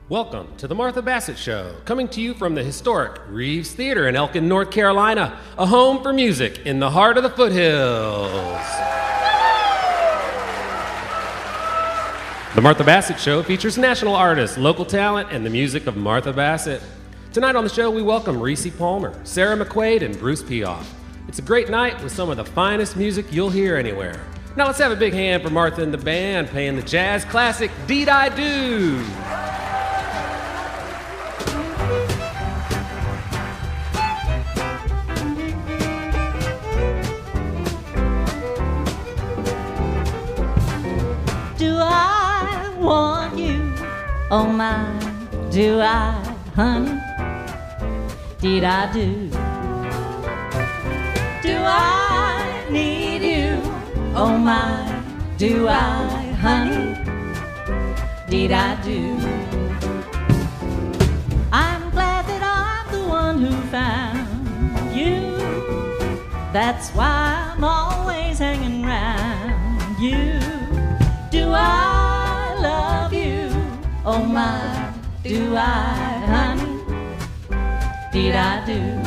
Welcome to the Martha Bassett Show, coming to you from the historic Reeves Theater in Elkin, North Carolina, a home for music in the heart of the foothills. The Martha Bassett Show features national artists, local talent, and the music of Martha Bassett. Tonight on the show, we welcome Rissi Palmer, Sarah McQuaid, and Bruce Piephoff. It's a great night with some of the finest music you'll hear anywhere. Now let's have a big hand for Martha and the band playing the jazz classic Deed I Do. Do I want you? Oh my, do I, honey? Deed I do. Do I need you? Oh my, do I, honey? Deed I do. I'm glad that I'm the one who found you. That's why I'm always hanging round you. Do I love you? Oh my, do I, honey? Deed I do.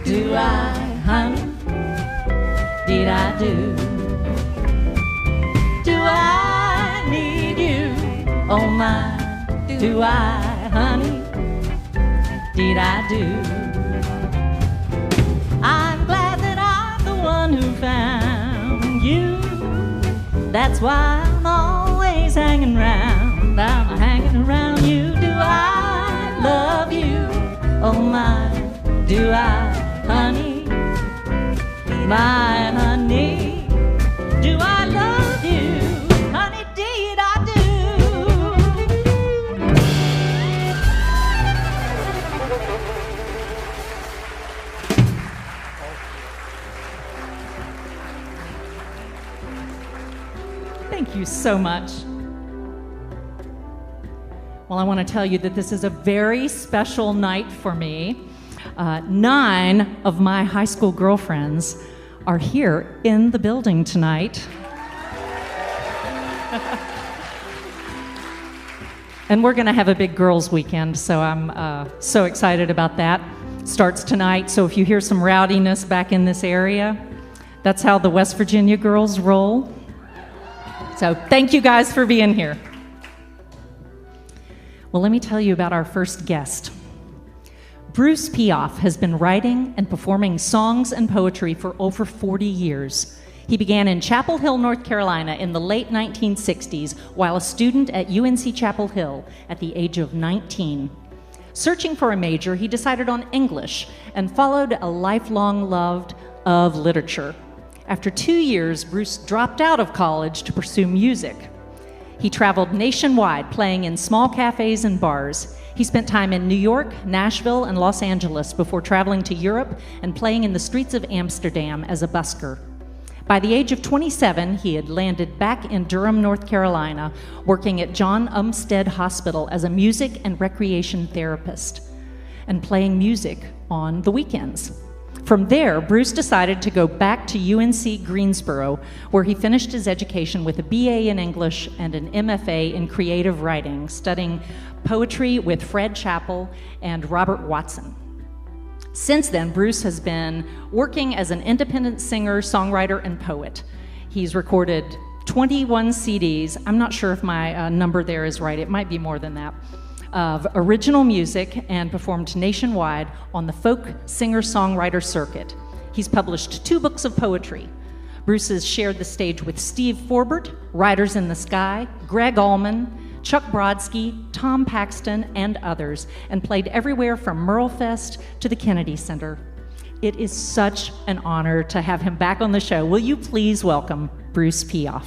Do I, honey? Deed I do. Do I need you? Oh my, do I, honey? Deed I do. I'm glad that I'm the one who found you. That's why I'm always hanging round. I'm hanging around you. Do I love you? Oh my, do I, honey, my honey? Do I love you? Honey, deed I do. Thank you so much. Well, I want to tell you that this is a very special night for me. 9 of my high school girlfriends are here in the building tonight. And we're going to have a big girls' weekend, so I'm so excited about that. Starts tonight, so if you hear some rowdiness back in this area, that's how the West Virginia girls roll. So thank you guys for being here. Well, let me tell you about our first guest. Bruce Piephoff has been writing and performing songs and poetry for over 40 years. He began in Chapel Hill, North Carolina in the late 1960s while a student at UNC Chapel Hill at the age of 19. Searching for a major, he decided on English and followed a lifelong love of literature. After 2 years, Bruce dropped out of college to pursue music. He traveled nationwide, playing in small cafes and bars. He spent time in New York, Nashville, and Los Angeles before traveling to Europe and playing in the streets of Amsterdam as a busker. By the age of 27, he had landed back in Durham, North Carolina, working at John Umstead Hospital as a music and recreation therapist and playing music on the weekends. From there, Bruce decided to go back to UNC Greensboro, where he finished his education with a BA in English and an MFA in creative writing, studying poetry with Fred Chappell and Robert Watson. Since then, Bruce has been working as an independent singer, songwriter, and poet. He's recorded 21 CDs. I'm not sure if my number there is right. It might be more than that. Of original music and performed nationwide on the folk singer-songwriter circuit. He's published 2 books of poetry. Bruce has shared the stage with Steve Forbert, Riders in the Sky, Greg Allman, Chuck Brodsky, Tom Paxton, and others, and played everywhere from Merlefest to the Kennedy Center. It is such an honor to have him back on the show. Will you please welcome Bruce Piephoff?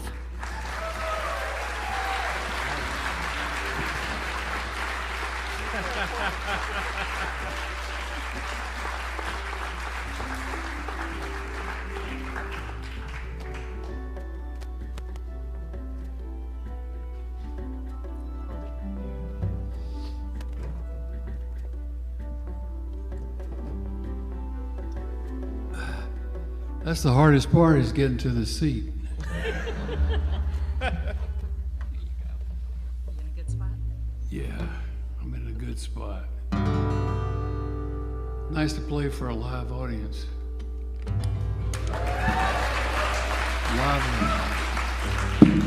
That's the hardest part, is getting to the seat. You in a good spot? Yeah, I'm in a good spot. Nice to play for a live audience. Live audience.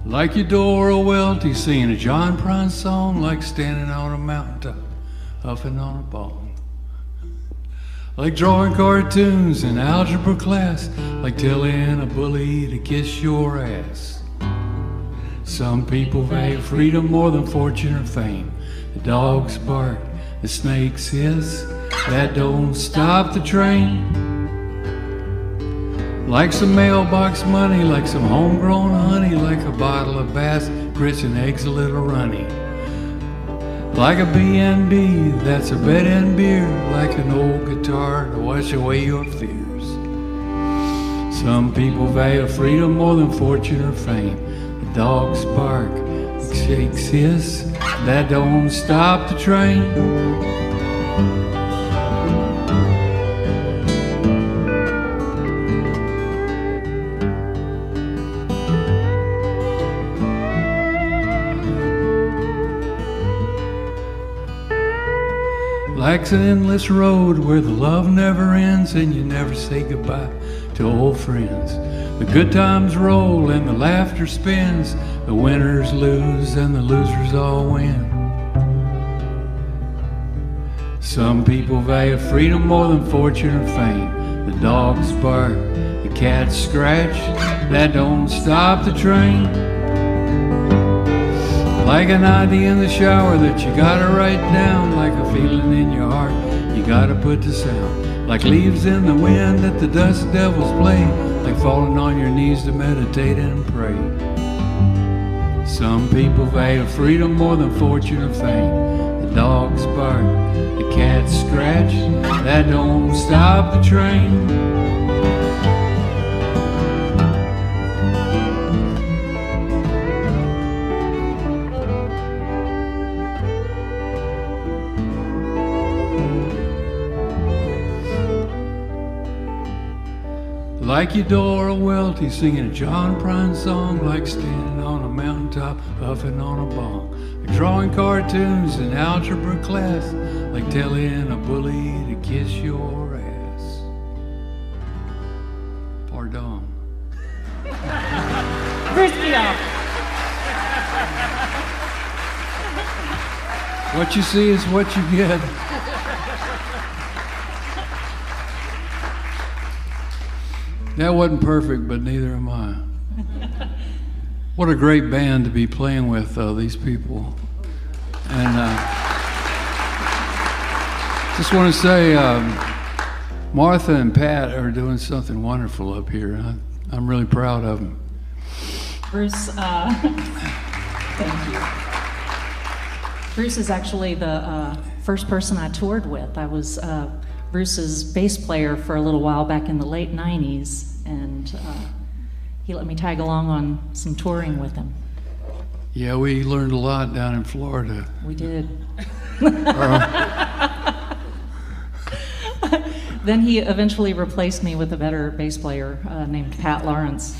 Like Eudora Welty singing a John Prine song, like standing on a mountaintop, huffing on a bong. Like drawing cartoons in algebra class, like telling a bully to kiss your ass. Some people value freedom more than fortune or fame. The dogs bark, the snakes hiss, that don't stop the train. Like some mailbox money, like some homegrown honey, like a bottle of Bass, grits and eggs a little runny. Like a B&B, that's a bed and beer, like an old guitar to wash away your fears. Some people value freedom more than fortune or fame. The dogs bark, the snakes hiss, that don't stop the train. Like an endless road where the love never ends and you never say goodbye to old friends. The good times roll and the laughter spins. The winners lose and the losers all win. Some people value freedom more than fortune or fame. The dogs bark, the cats scratch, that don't stop the train. Like an idea in the shower that you gotta write down, like a feeling in your heart you gotta put to sound. Like leaves in the wind that the dust devils play, like falling on your knees to meditate and pray. Some people value freedom more than fortune or fame. The dogs bark, the cats scratch, that don't stop the train. Like Eudora Welty singing a John Prine song, like standing on a mountaintop, huffing on a bong. Like drawing cartoons in algebra class, like telling a bully to kiss your ass. Pardon. Bruce Piephoff. What you see is what you get. That wasn't perfect, but neither am I. What a great band to be playing with, these people. And just want to say, Martha and Pat are doing something wonderful up here. I'm really proud of them. Bruce, thank you. Bruce is actually the first person I toured with. I was Bruce's bass player for a little while back in the late 90s, and he let me tag along on some touring with him. Yeah, we learned a lot down in Florida. We did. Then he eventually replaced me with a better bass player named Pat Lawrence.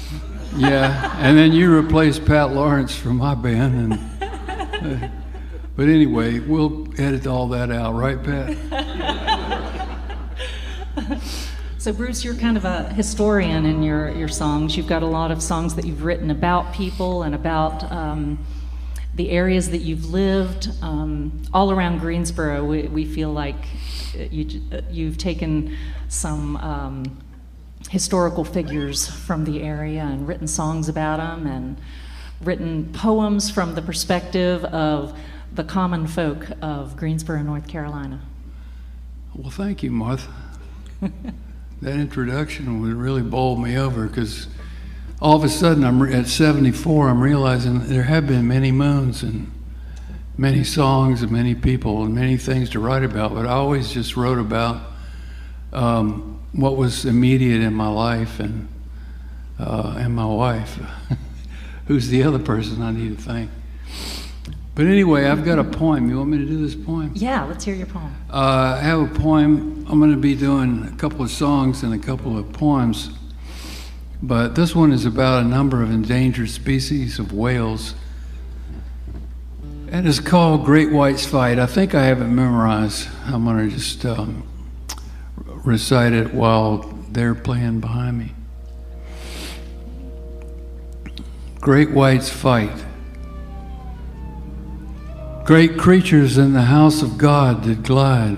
Yeah, and then you replaced Pat Lawrence from my band. And, but anyway, we'll edit all that out, right, Pat? So Bruce, you're kind of a historian in your songs. You've got a lot of songs that you've written about people and about the areas that you've lived. All around Greensboro, we feel like you've taken some historical figures from the area and written songs about them and written poems from the perspective of the common folk of Greensboro, North Carolina. Well, thank you, Martha. That introduction would really bowl me over, because all of a sudden, at 74, I'm realizing there have been many moons and many songs and many people and many things to write about, but I always just wrote about what was immediate in my life and my wife, who's the other person I need to thank. But anyway, I've got a poem. You want me to do this poem? Yeah, let's hear your poem. I have a poem. I'm going to be doing a couple of songs and a couple of poems, but this one is about a number of endangered species of whales, and it's called Great White's Fight. I think I have it memorized. I'm going to just recite it while they're playing behind me. Great White's Fight. Great creatures in the house of God did glide.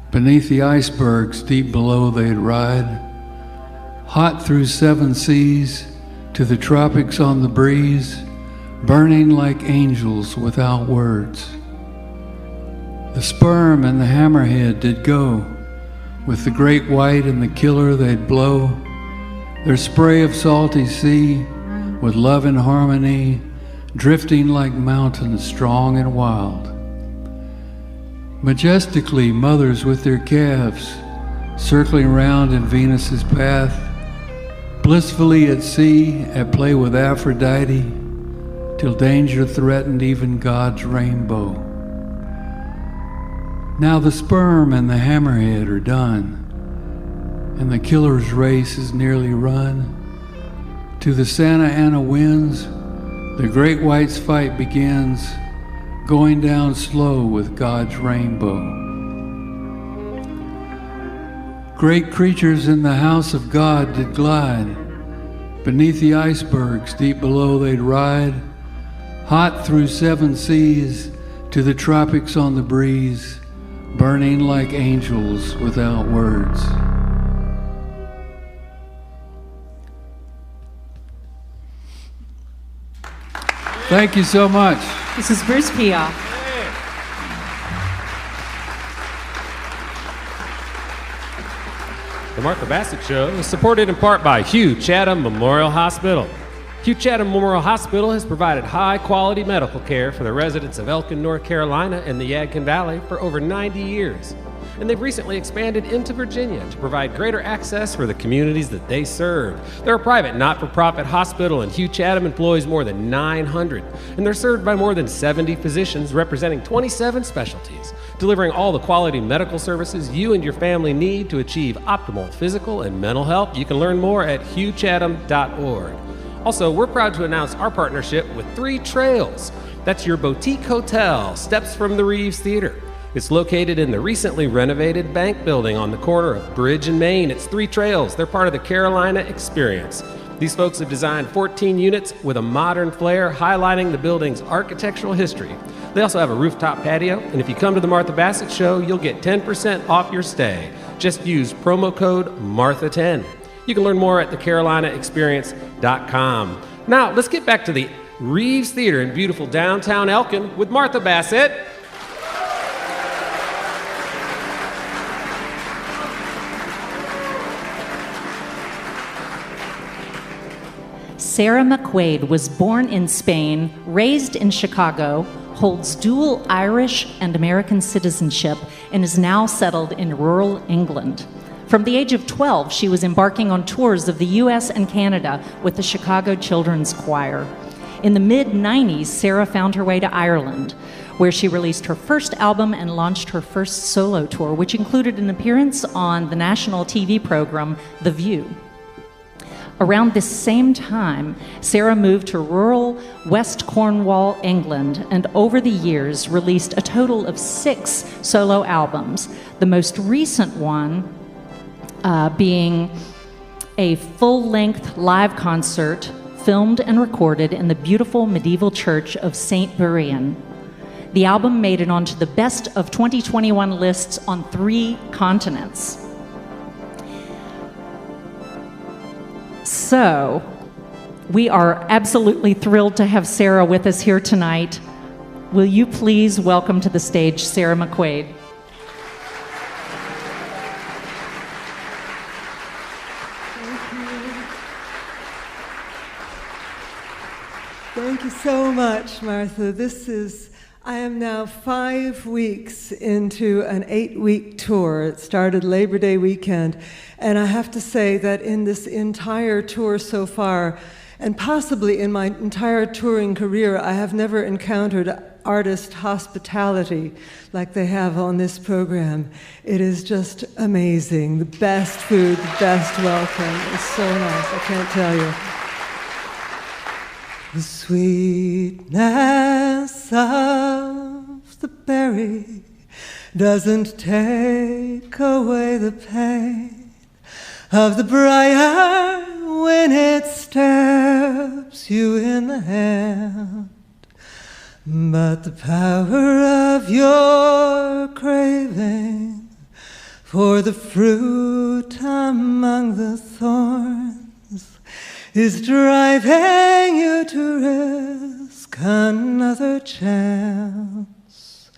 Beneath the icebergs deep below they'd ride. Hot through 7 seas to the tropics on the breeze, burning like angels without words. The sperm and the hammerhead did go. With the great white and the killer they'd blow their spray of salty sea with love and harmony, drifting like mountains strong and wild. Majestically, mothers with their calves, circling round in Venus's path, blissfully at sea, at play with Aphrodite, till danger threatened even God's rainbow. Now the sperm and the hammerhead are done, and the killer's race is nearly run. To the Santa Ana winds, the Great White's fight begins, going down slow with God's rainbow. Great creatures in the house of God did glide. Beneath the icebergs, deep below they'd ride. Hot through 7 seas, to the tropics on the breeze, burning like angels without words. Thank you so much. This is Bruce Piephoff. The Martha Bassett Show is supported in part by Hugh Chatham Memorial Hospital. Hugh Chatham Memorial Hospital has provided high-quality medical care for the residents of Elkin, North Carolina and the Yadkin Valley for over 90 years. And they've recently expanded into Virginia to provide greater access for the communities that they serve. They're a private, not-for-profit hospital, and Hugh Chatham employs more than 900. And they're served by more than 70 physicians representing 27 specialties, delivering all the quality medical services you and your family need to achieve optimal physical and mental health. You can learn more at hughchatham.org. Also, we're proud to announce our partnership with 3 Trails. That's your boutique hotel, steps from the Reeves Theater. It's located in the recently renovated bank building on the corner of Bridge and Main. It's 3 Trails. They're part of the Carolina Experience. These folks have designed 14 units with a modern flair, highlighting the building's architectural history. They also have a rooftop patio, and if you come to the Martha Bassett Show, you'll get 10% off your stay. Just use promo code MARTHA10. You can learn more at thecarolinaexperience.com. Now, let's get back to the Reeves Theater in beautiful downtown Elkin with Martha Bassett. Sarah McQuaid was born in Spain, raised in Chicago, holds dual Irish and American citizenship, and is now settled in rural England. From the age of 12, she was embarking on tours of the US and Canada with the Chicago Children's Choir. In the mid-90s, Sarah found her way to Ireland, where she released her first album and launched her first solo tour, which included an appearance on the national TV program, The View. Around this same time, Sarah moved to rural West Cornwall, England, and over the years released a total of 6 solo albums, the most recent one being a full-length live concert filmed and recorded in the beautiful medieval church of St. Buryan. The album made it onto the Best of 2021 lists on 3 continents. So, we are absolutely thrilled to have Sarah with us here tonight. Will you please welcome to the stage Sarah McQuaid? Thank you so much, Martha. I am now 5 weeks into an 8-week tour. It started Labor Day weekend, and I have to say that in this entire tour so far, and possibly in my entire touring career, I have never encountered artist hospitality like they have on this program. It is just amazing. The best food, the best welcome. It's so nice, I can't tell you. The sweetness of the berry doesn't take away the pain of the briar when it stabs you in the hand. But the power of your craving for the fruit among the thorns is driving you to risk another chance.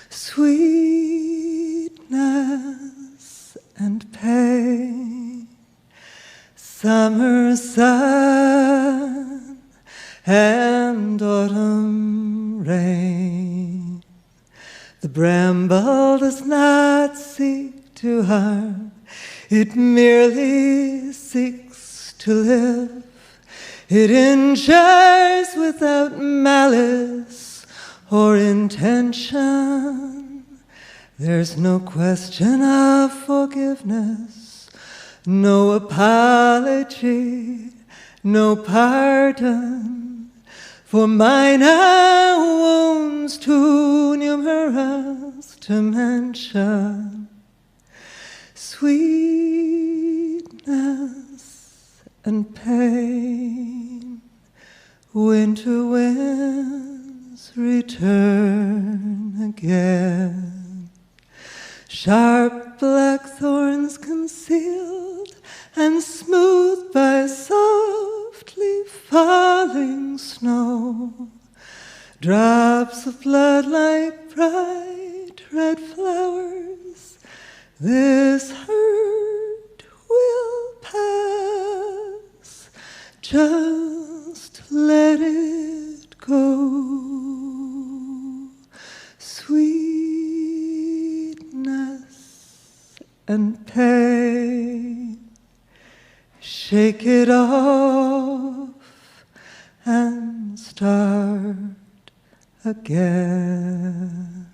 Sweetness and pain, summer sun and autumn rain. The bramble does not seek to harm, it merely seeks to live. It injures without malice or intention. There's no question of forgiveness, no apology, no pardon. For mine are wounds too numerous to mention. Sweetness and pain, winter winds return again. Sharp black thorns concealed and smoothed by softly falling snow. Drops of blood like bright red flowers. This hurt will pass. Just let it go. Sweetness and pain, shake it off and start again.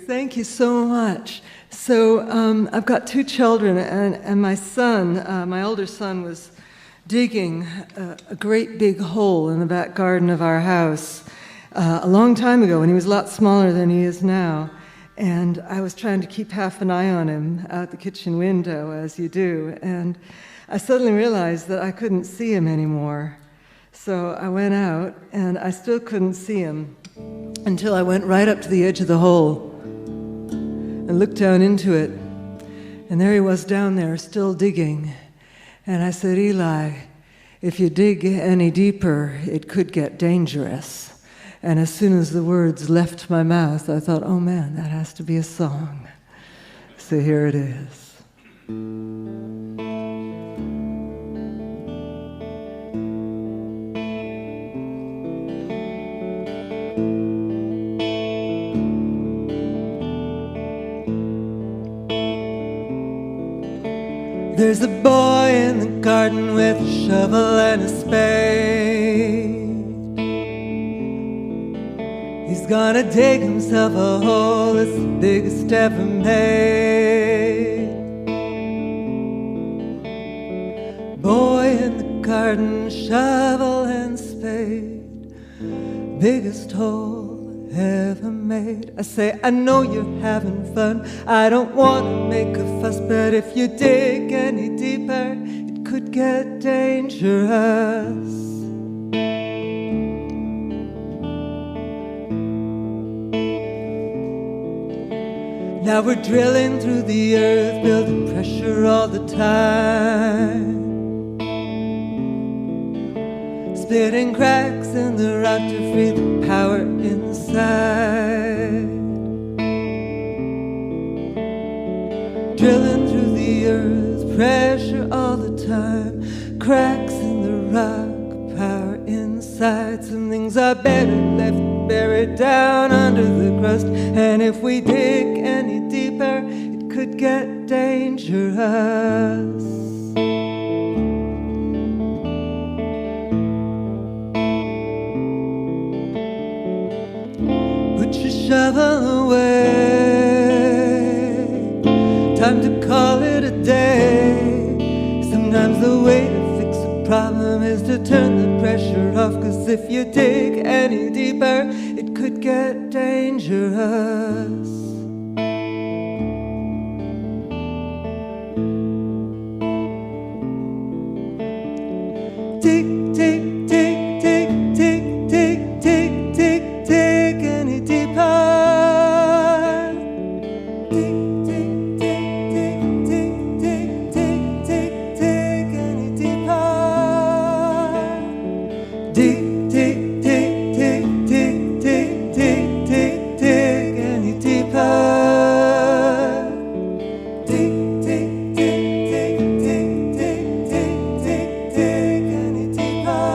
Thank you so much. So I've got 2 children, and my son, my older son, was digging a great big hole in the back garden of our house a long time ago when he was a lot smaller than he is now. And I was trying to keep half an eye on him out the kitchen window, as you do. And I suddenly realized that I couldn't see him anymore. So I went out, and I still couldn't see him until I went right up to the edge of the hole and looked down into it. And there he was down there, still digging. And I said, Eli, if you dig any deeper, it could get dangerous. And as soon as the words left my mouth, I thought, oh man, that has to be a song. So here it is. There's a boy in the garden with a shovel and a spade. He's gonna dig himself a hole that's the biggest ever made. Boy in the garden, shovel and spade, biggest hole ever made. I say, I know you're having fun, I don't want to make a fuss, but if you dig any deeper, it could get dangerous. Now we're drilling through the earth, building pressure all the time. Splitting cracks in the rock to free the power inside. Drilling through the earth, pressure all the time. Cracks in the rock, power inside. Some things are better left buried down under the crust. And if we dig any deeper, it could get dangerous. Put your shovel away. Time to call it a day. Sometimes the way to fix a problem is to turn the pressure off. 'Cause if you dig any deeper, it could get dangerous. Dig, dig, dig, dig, dig, dig, dig, dig, dig any deeper. Dig, dig, dig, dig, dig, dig, dig, dig, dig any deeper. Dig, dig, dig, dig, dig, dig, dig, dig, dig any deeper. Dig, dig, dig, dig, dig, dig, dig, dig, dig any deeper.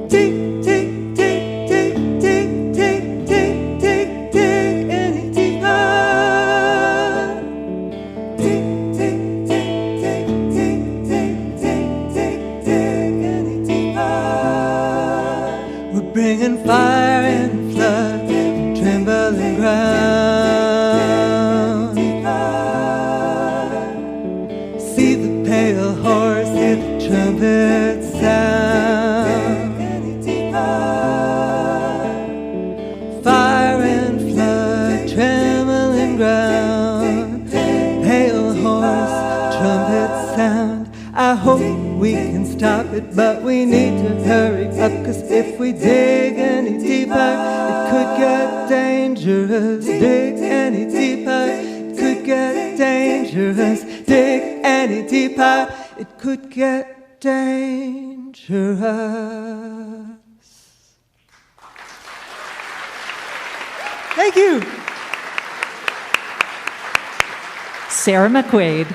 Dig, dig, dig, dig, dig, dig, dig, dig, dig any deeper. Dig, dig, dig, dig, dig, dig, dig, dig, dig any deeper. We're bringing fire and flood, trembling ground. See the pale horse, hear the trumpet sound. Fire and flood, trembling ground. Pale horse, trumpet sound. I hope we can stop it, but we need to hurry up. 'Cause if we dig any deeper, it could get dangerous. Dig any deeper, it could get dangerous. Dig any deeper, it could get dangerous. Thank you. Sarah McQuaid.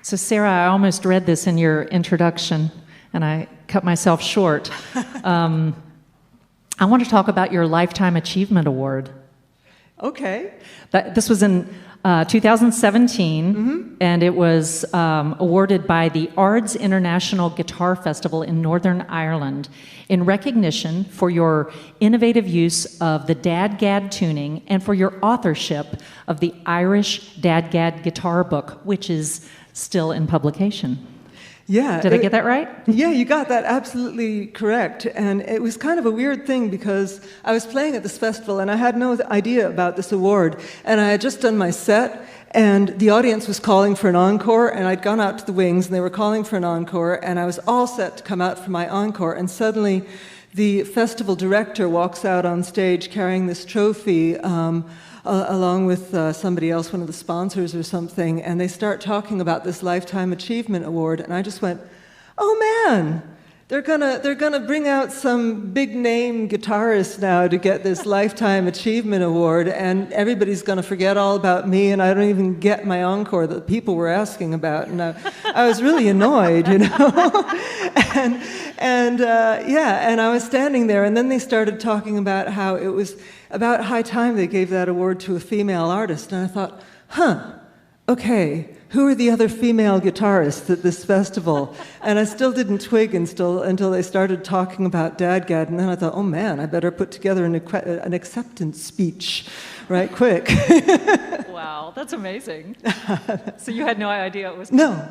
So, Sarah, I almost read this in your introduction, and I cut myself short. I want to talk about your Lifetime Achievement Award. Okay. This was in 2017, and it was awarded by the Ards International Guitar Festival in Northern Ireland in recognition for your innovative use of the Dadgad tuning and for your authorship of the Irish Dadgad Guitar Book, which is still in publication. Yeah. Did I get that right? Yeah, you got that absolutely correct. And it was kind of a weird thing because I was playing at this festival and I had no idea about this award. And I had just done my set and the audience was calling for an encore, and I'd gone out to the wings and they were calling for an encore, and I was all set to come out for my encore, and suddenly the festival director walks out on stage carrying this trophy along with somebody else, one of the sponsors or something, and they start talking about this Lifetime Achievement Award, and I just went, oh man, they're gonna bring out some big name guitarist now to get this Lifetime Achievement Award, and everybody's gonna forget all about me, and I don't even get my encore that people were asking about, and I was really annoyed, you know. and I was standing there, and then they started talking about how it was about high time they gave that award to a female artist, and I thought, okay, who are the other female guitarists at this festival? And I still didn't twig until they started talking about Dadgad, and then I thought, oh man, I better put together an acceptance speech right quick. Wow, that's amazing. So you had no idea it was... No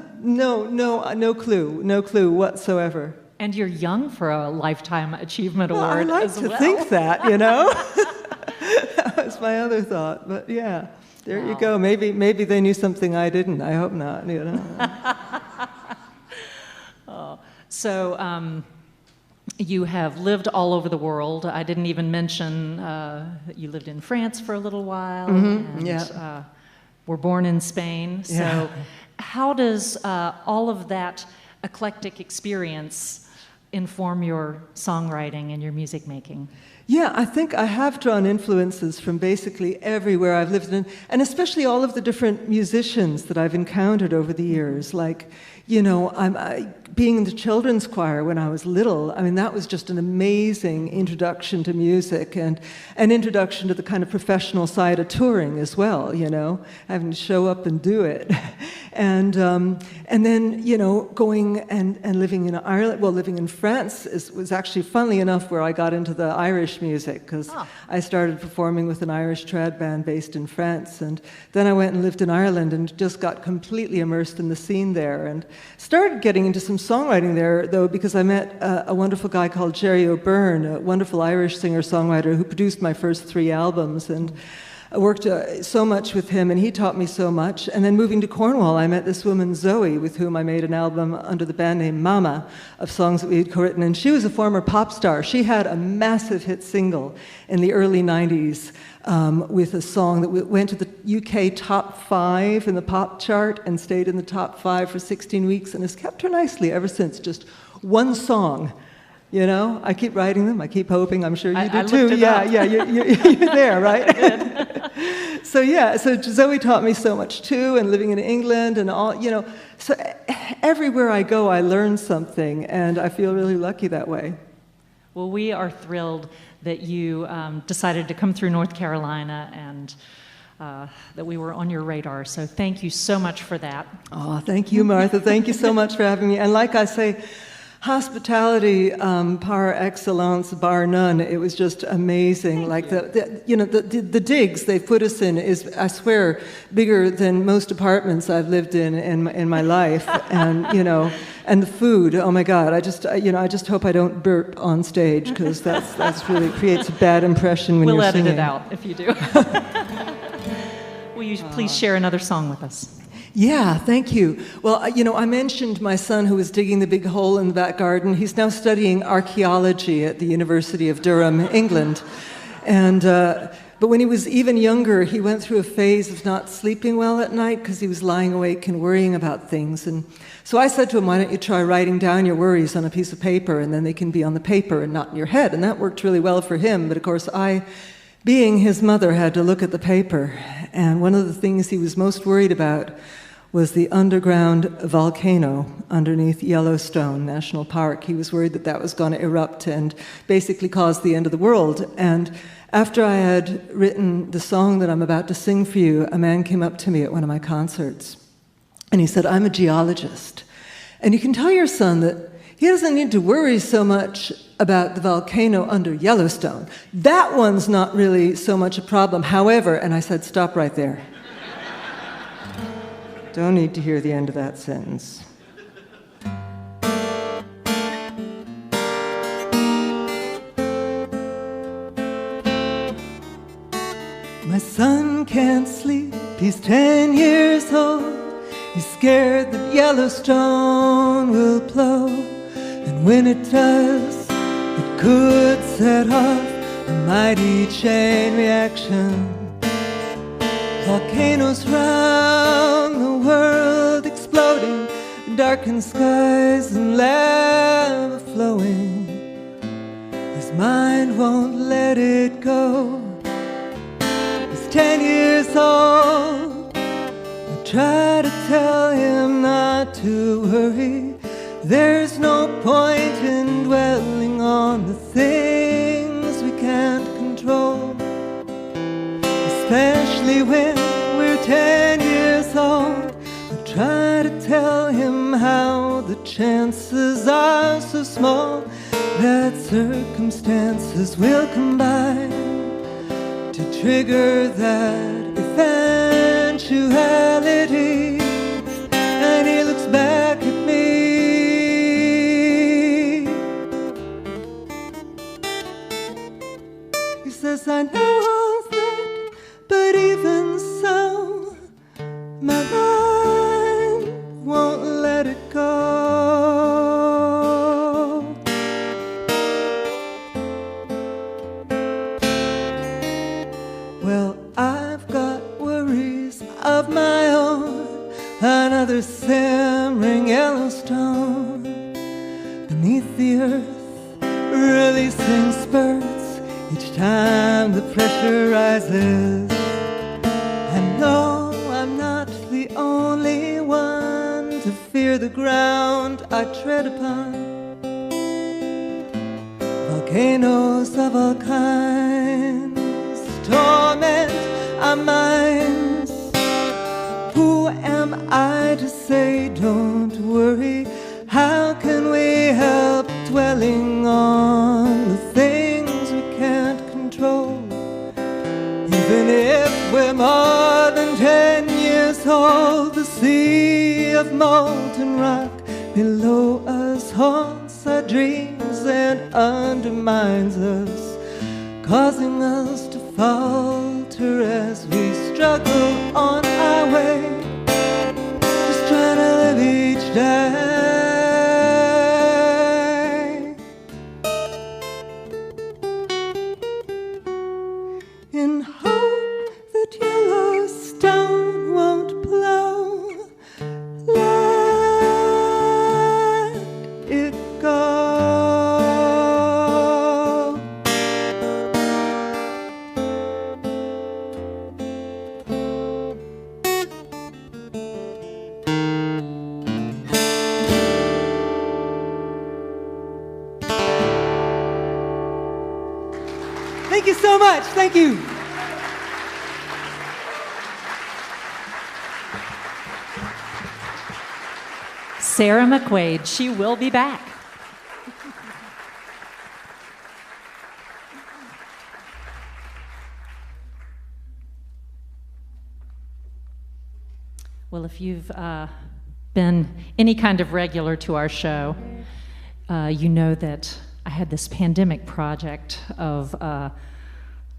clue whatsoever. And you're young for a Lifetime Achievement Award I like as to well. think that, you know? That was my other thought, but yeah. There you go. Maybe they knew something I didn't. I hope not. You know. So You have lived all over the world. I didn't even mention that you lived in France for a little while, and were born in Spain. So how does all of that eclectic experience inform your songwriting and your music making? Yeah, I think I have drawn influences from basically everywhere I've lived in, and especially all of the different musicians that I've encountered over the years. Like, you know, being in the children's choir when I was little, I mean, that was just an amazing introduction to music and an introduction to the kind of professional side of touring as well, you know, having to show up and do it. And then, you know, going and living in Ireland, well, living in France was actually, funnily enough, where I got into the Irish music, because I started performing with an Irish trad band based in France, and then I went and lived in Ireland and just got completely immersed in the scene there, and started getting into some songwriting there, though, because I met a wonderful guy called Jerry O'Byrne, a wonderful Irish singer-songwriter who produced my first 3 albums, and I worked so much with him, and he taught me so much. And then moving to Cornwall, I met this woman, Zoe, with whom I made an album under the band name Mama of songs that we had co-written, and she was a former pop star. She had a massive hit single in the early 90s with a song that went to the UK top 5 in the pop chart and stayed in the top 5 for 16 weeks and has kept her nicely ever since. Just one song. You know, I keep writing them. I keep hoping. I'm sure you do too. Yeah, you're there, right? So Zoe taught me so much too, and living in England and all, you know. So everywhere I go, I learn something, and I feel really lucky that way. Well, we are thrilled that you decided to come through North Carolina and that we were on your radar. So thank you so much for that. Oh, thank you, Martha. Thank you so much for having me. And like I say, hospitality par excellence, bar none. It was just amazing. Like the digs they put us in is, I swear, bigger than most apartments I've lived in my life. And you know, and the food. Oh my God! I just hope I don't burp on stage, because that's really creates a bad impression when we'll you're singing. We'll edit it out if you do. Will you please share another song with us? Yeah, thank you. Well, you know, I mentioned my son who was digging the big hole in the back garden. He's now studying archaeology at the University of Durham, England. And but when he was even younger, he went through a phase of not sleeping well at night because he was lying awake and worrying about things. And so I said to him, why don't you try writing down your worries on a piece of paper, and then they can be on the paper and not in your head. And that worked really well for him. But of course, I, being his mother, had to look at the paper. And one of the things he was most worried about was the underground volcano underneath Yellowstone National Park. He was worried that that was going to erupt and basically cause the end of the world. And after I had written the song that I'm about to sing for you, a man came up to me at one of my concerts, and he said, I'm a geologist. And you can tell your son that he doesn't need to worry so much about the volcano under Yellowstone. That one's not really so much a problem. However, and I said, stop right there. Don't need to hear the end of that sentence. My son can't sleep, he's 10 years old. He's scared that Yellowstone will blow, and when it does, it could set off a mighty chain reaction. Volcanoes round the world exploding, darkened skies and lava flowing. His mind won't let it go. He's 10 years old. I try to tell him not to worry. There's no point in dwelling on the things we can't control, especially when we're 10 years old. I try to tell him how the chances are so small that circumstances will combine to trigger that eventuality. And he looks back at me. He says, I know all that, but even so, my mind won't let it go. of my own, another simmering Yellowstone. Beneath the earth, releasing spurts each time the pressure rises. And no, I'm not the only one to fear the ground I tread upon. Volcanoes of all kinds torment our minds. Who am I to say don't worry? How can we help dwelling on the things we can't control? Even if we're more than 10 years old, the sea of molten rock below us haunts our dreams and undermines us, causing us to falter as we struggle on our way, just trying to live each day in hope that Yellowstone won't blow. Let it go. Thank you so much. Thank you. Sarah McQuaid, she will be back. Well, if you've been any kind of regular to our show, you know that I had this pandemic project of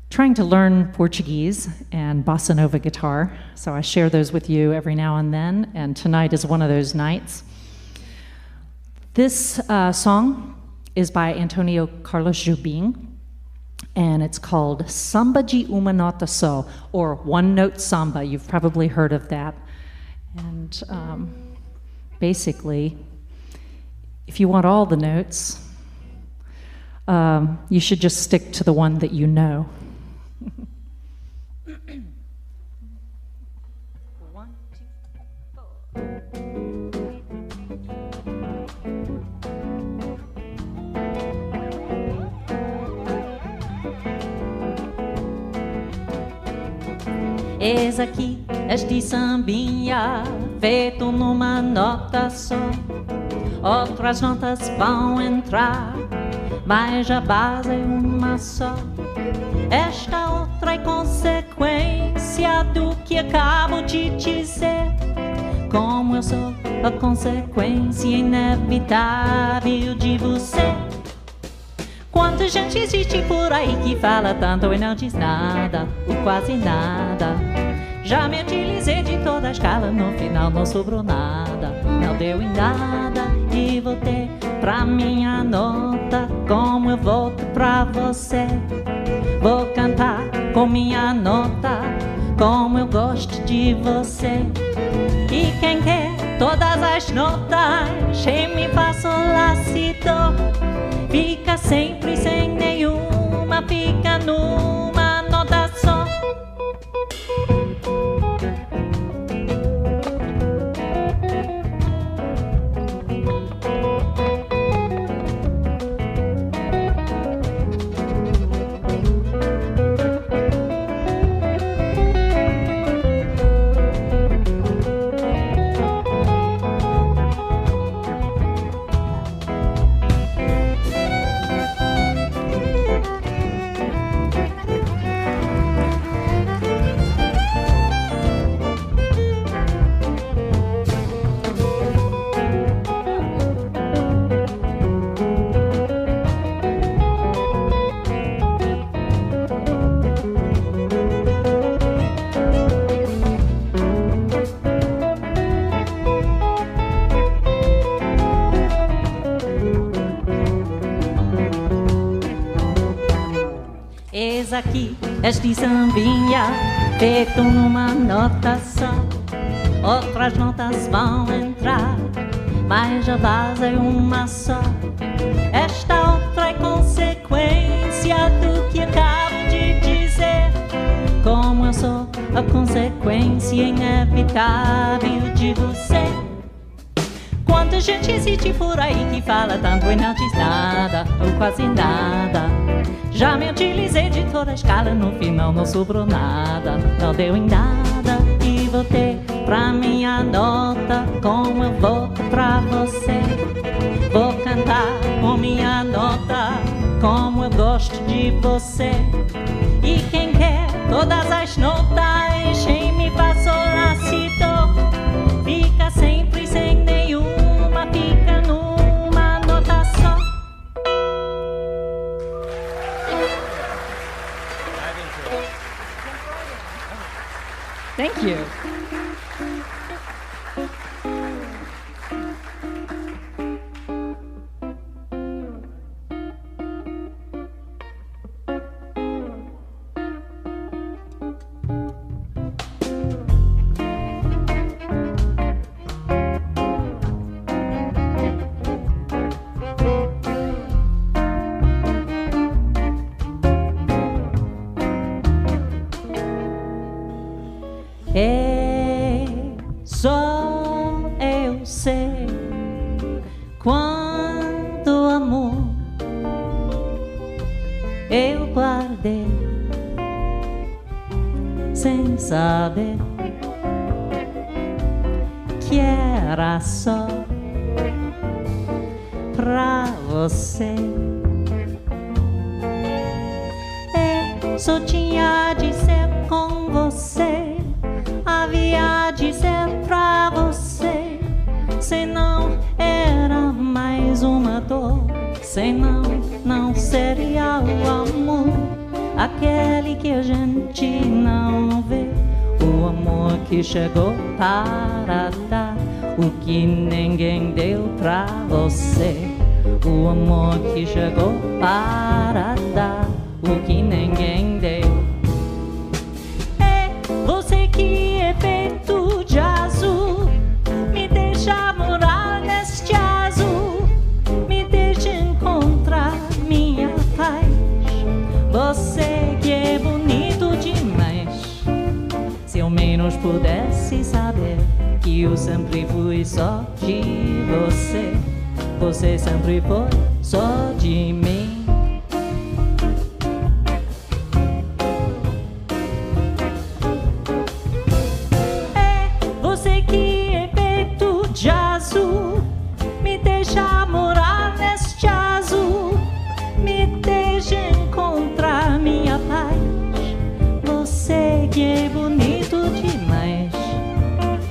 trying to learn Portuguese and bossa nova guitar. So I share those with you every now and then, and tonight is one of those nights. This song is by Antonio Carlos Jobim, and it's called Samba de uma nota só, or One Note Samba. You've probably heard of that. And basically, if you want all the notes, you should just stick to the one that you know. One, two, four. Eis aqui este sambinha feito numa nota só. Outras notas vão entrar, mas a base é uma só. Esta outra é consequência do que acabo de dizer. Como eu sou a consequência inevitável de você. Quanta gente existe por aí que fala tanto e não diz nada, ou quase nada. Já me utilizei de toda a escala, no final não sobrou nada. Não deu em nada e voltei pra minha nota. Como eu volto pra você? Vou cantar com minha nota, como eu gosto de você. E quem quer todas as notas, em mi, fá, sol, lá, si, do, fica sempre sem nenhuma, fica numa nota só. Aqui este sambinha feito numa nota só. outras notas vão entrar, mas a base é uma só. Esta outra é consequência do que acabo de dizer. Como eu sou a consequência inevitável de você. Quanta gente existe por aí que fala tanto e não diz nada, ou quase nada. Já me utilizei de toda a escala, no final não sobrou nada, não deu em nada. E voltei pra minha nota, como eu volto pra você. Vou cantar com minha nota, como eu gosto de você. E quem quer todas as notas em mi, fá, sol, lá, si, do, fica sempre sem nenhuma, fica numa nota só. Thank you. Só eu sei quanto amor eu guardei sem saber que era só pra você. Eu só tinha de ser com você, havia de ser pra você. Senão era mais uma dor, senão não seria o amor, aquele que a gente não vê. O amor que chegou para dar o que ninguém deu pra você. O amor que chegou para dar o que ninguém deu. É você que é feito de azul, me deixa morar neste azul, me deixa encontrar minha paz. Você que é bonito demais, se eu menos pudesse saber que eu sempre fui só de você. Você sempre foi só de mim.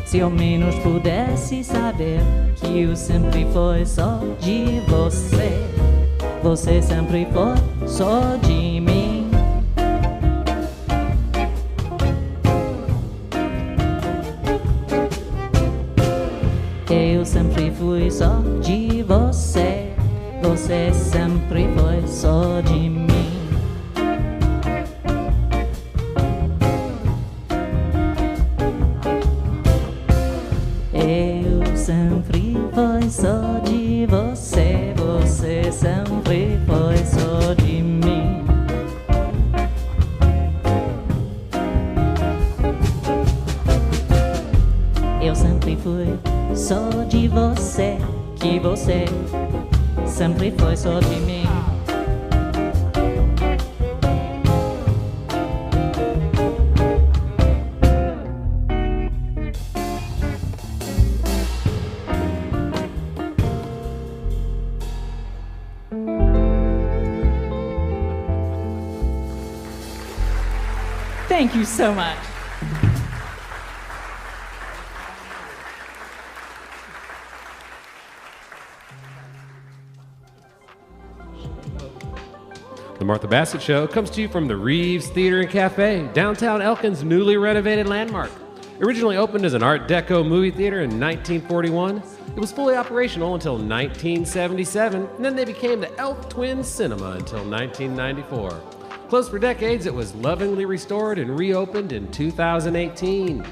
Se eu menos pudesse saber que eu sempre foi só de você. Você sempre foi só de mim. Eu sempre fui só de você. Você sempre foi só de mim. Só de você, você sempre foi só de mim. Eu sempre fui só de você, que você sempre foi só de mim. Thank you so much. The Martha Bassett Show comes to you from the Reeves Theater and Cafe, downtown Elkin's newly renovated landmark. Originally opened as an Art Deco movie theater in 1941, it was fully operational until 1977, and then they became the Elk Twin Cinema until 1994. Closed for decades, it was lovingly restored and reopened in 2018.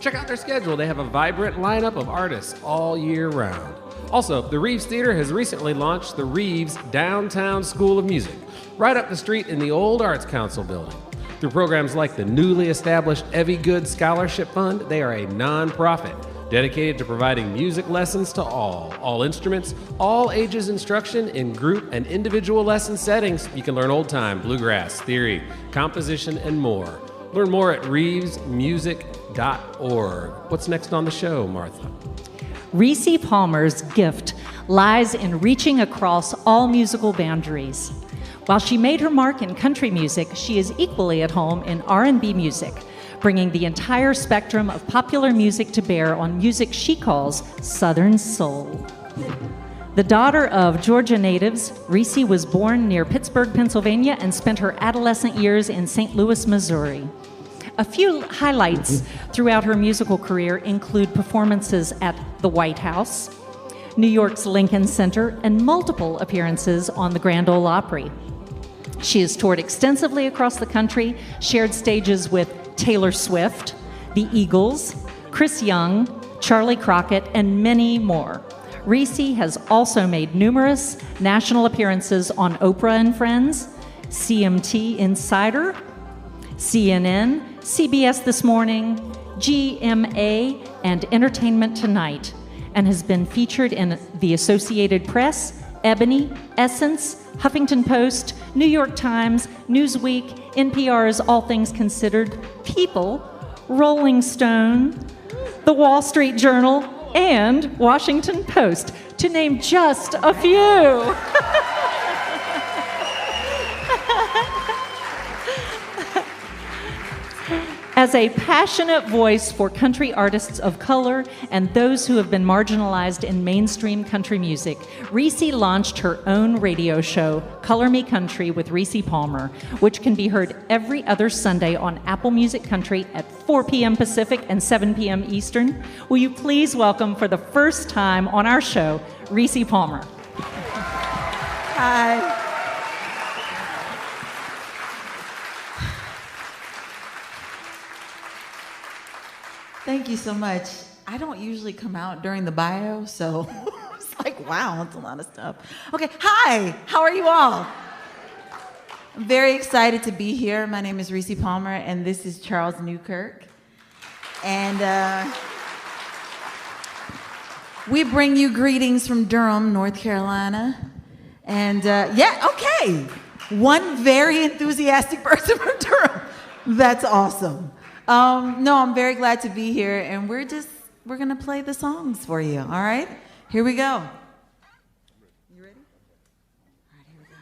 Check out their schedule. They have a vibrant lineup of artists all year round. Also, the Reeves Theater has recently launched the Reeves Downtown School of Music, right up the street in the old Arts Council building. Through programs like the newly established Evie Good Scholarship Fund, they are a nonprofit dedicated to providing music lessons to all instruments, all ages instruction in group and individual lesson settings. You can learn old time, bluegrass, theory, composition, and more. Learn more at reevesmusic.org. What's next on the show, Martha? Rissi Palmer's gift lies in reaching across all musical boundaries. While she made her mark in country music, she is equally at home in R&B music, bringing the entire spectrum of popular music to bear on music she calls Southern soul. The daughter of Georgia natives, Rissi was born near Pittsburgh, Pennsylvania, and spent her adolescent years in St. Louis, Missouri. A few highlights throughout her musical career include performances at the White House, New York's Lincoln Center, and multiple appearances on the Grand Ole Opry. She has toured extensively across the country, shared stages with Taylor Swift, the Eagles, Chris Young, Charlie Crockett, and many more. Rissi has also made numerous national appearances on Oprah and Friends, CMT Insider, CNN, CBS This Morning, GMA, and Entertainment Tonight, and has been featured in the Associated Press, Ebony, Essence, Huffington Post, New York Times, Newsweek, NPR's All Things Considered, People, Rolling Stone, The Wall Street Journal, and Washington Post, to name just a few. As a passionate voice for country artists of color and those who have been marginalized in mainstream country music, Rissi launched her own radio show, Color Me Country with Rissi Palmer, which can be heard every other Sunday on Apple Music Country at 4 p.m. Pacific and 7 p.m. Eastern. Will you please welcome for the first time on our show, Rissi Palmer. Hi. Thank you so much. I don't usually come out during the bio, so it's like, wow, that's a lot of stuff. Okay, hi, how are you all? I'm very excited to be here. My name is Rissi Palmer, and this is Charles Newkirk. And we bring you greetings from Durham, North Carolina. And yeah, okay, one very enthusiastic person from Durham. That's awesome. No, I'm very glad to be here, and we're gonna play the songs for you, all right? Here we go. You ready? All right, here we go.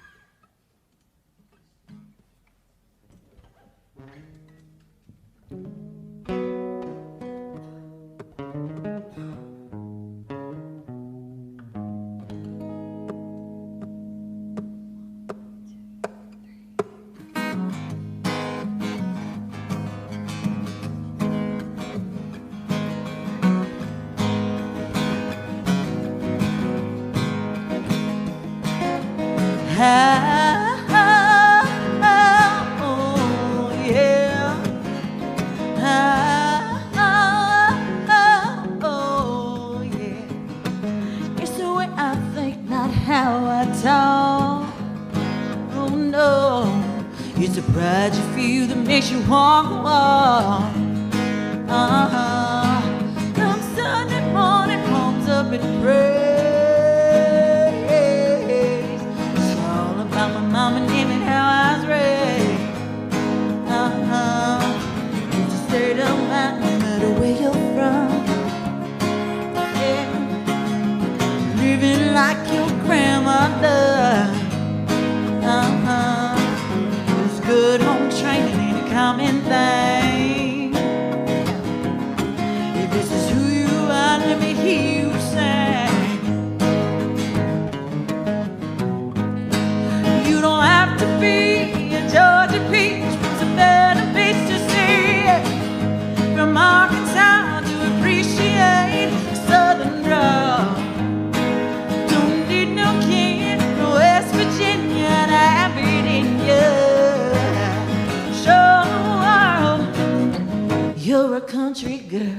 It's a pride you feel that makes you walk the walk. Come Sunday morning, home's up and praise. It's all about my mama name and how I was raised. It's a state of mind, no matter where you're from. Yeah. Living like your grandmother. Good home training ain't a common thing. If this is who you are, let me hear you sing. country girl.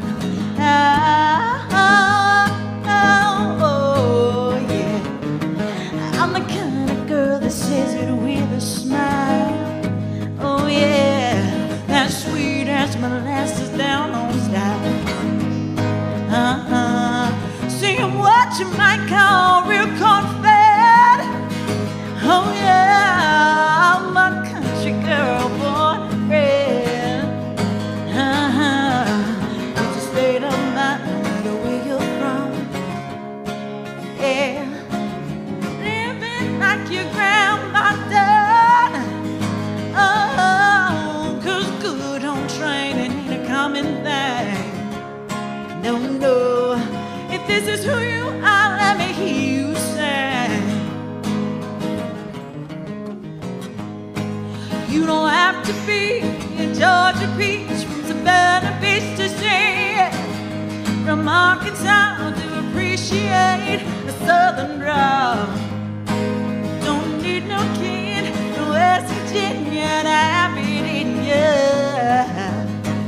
Oh, yeah. I'm the kind of girl that says it with a smile. Oh, yeah. That sweet as molasses down on style. Singing what you might call real corn-fed. Oh, yeah. I'm a country girl born and bred. It's a state of mind, no matter where you're from. Yeah, living like your grandma done. Oh, 'cause good home training ain't a common thing. No, no, if this is who you are, let me hear you sing. You don't have to be a Georgia peach from Savannah Beach to see it. From Arkansas to appreciate the southern draw. Don't need no kid from West Virginia to have it in you.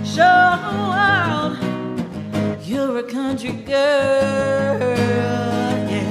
Show the world you're a country girl, yeah.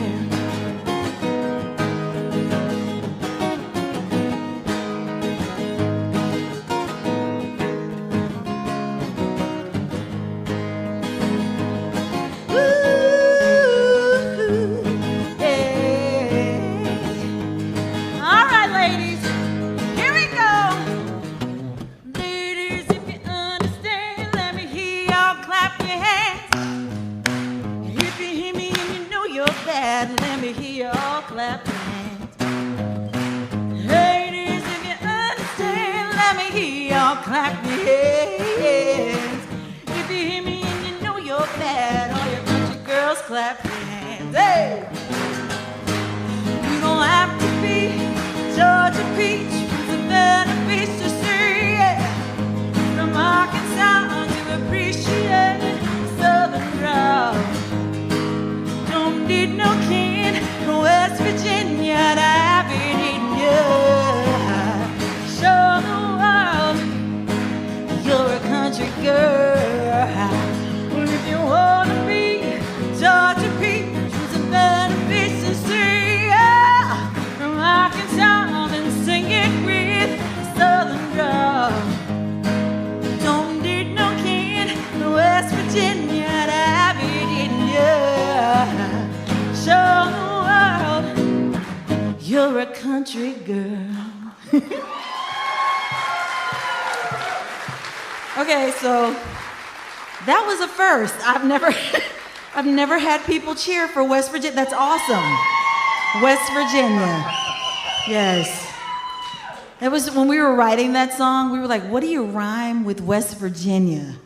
Let me hear you all clap your hands. Ladies, if you understand, let me hear you all clap your hands. If you hear me and you know you're bad, all your country girls clap your hands. Hey! You don't have to be Georgia peach from Savannah Beach to see it. From Arkansas to appreciate Southern draw. Need no kid from West Virginia to have it in you. Show the world you're a country girl. Well, if you wanna be Georgia peach from Savannah Beach to see ya. From Arkansas, then sing it with Southern draw. Don't need no kid from West Virginia to have it in you. Show the world you're a country girl. Okay, so that was a first. I've never had people cheer for West Virginia. That's awesome. West Virginia. Yes. That was when we were writing that song, we were like, what do you rhyme with West Virginia?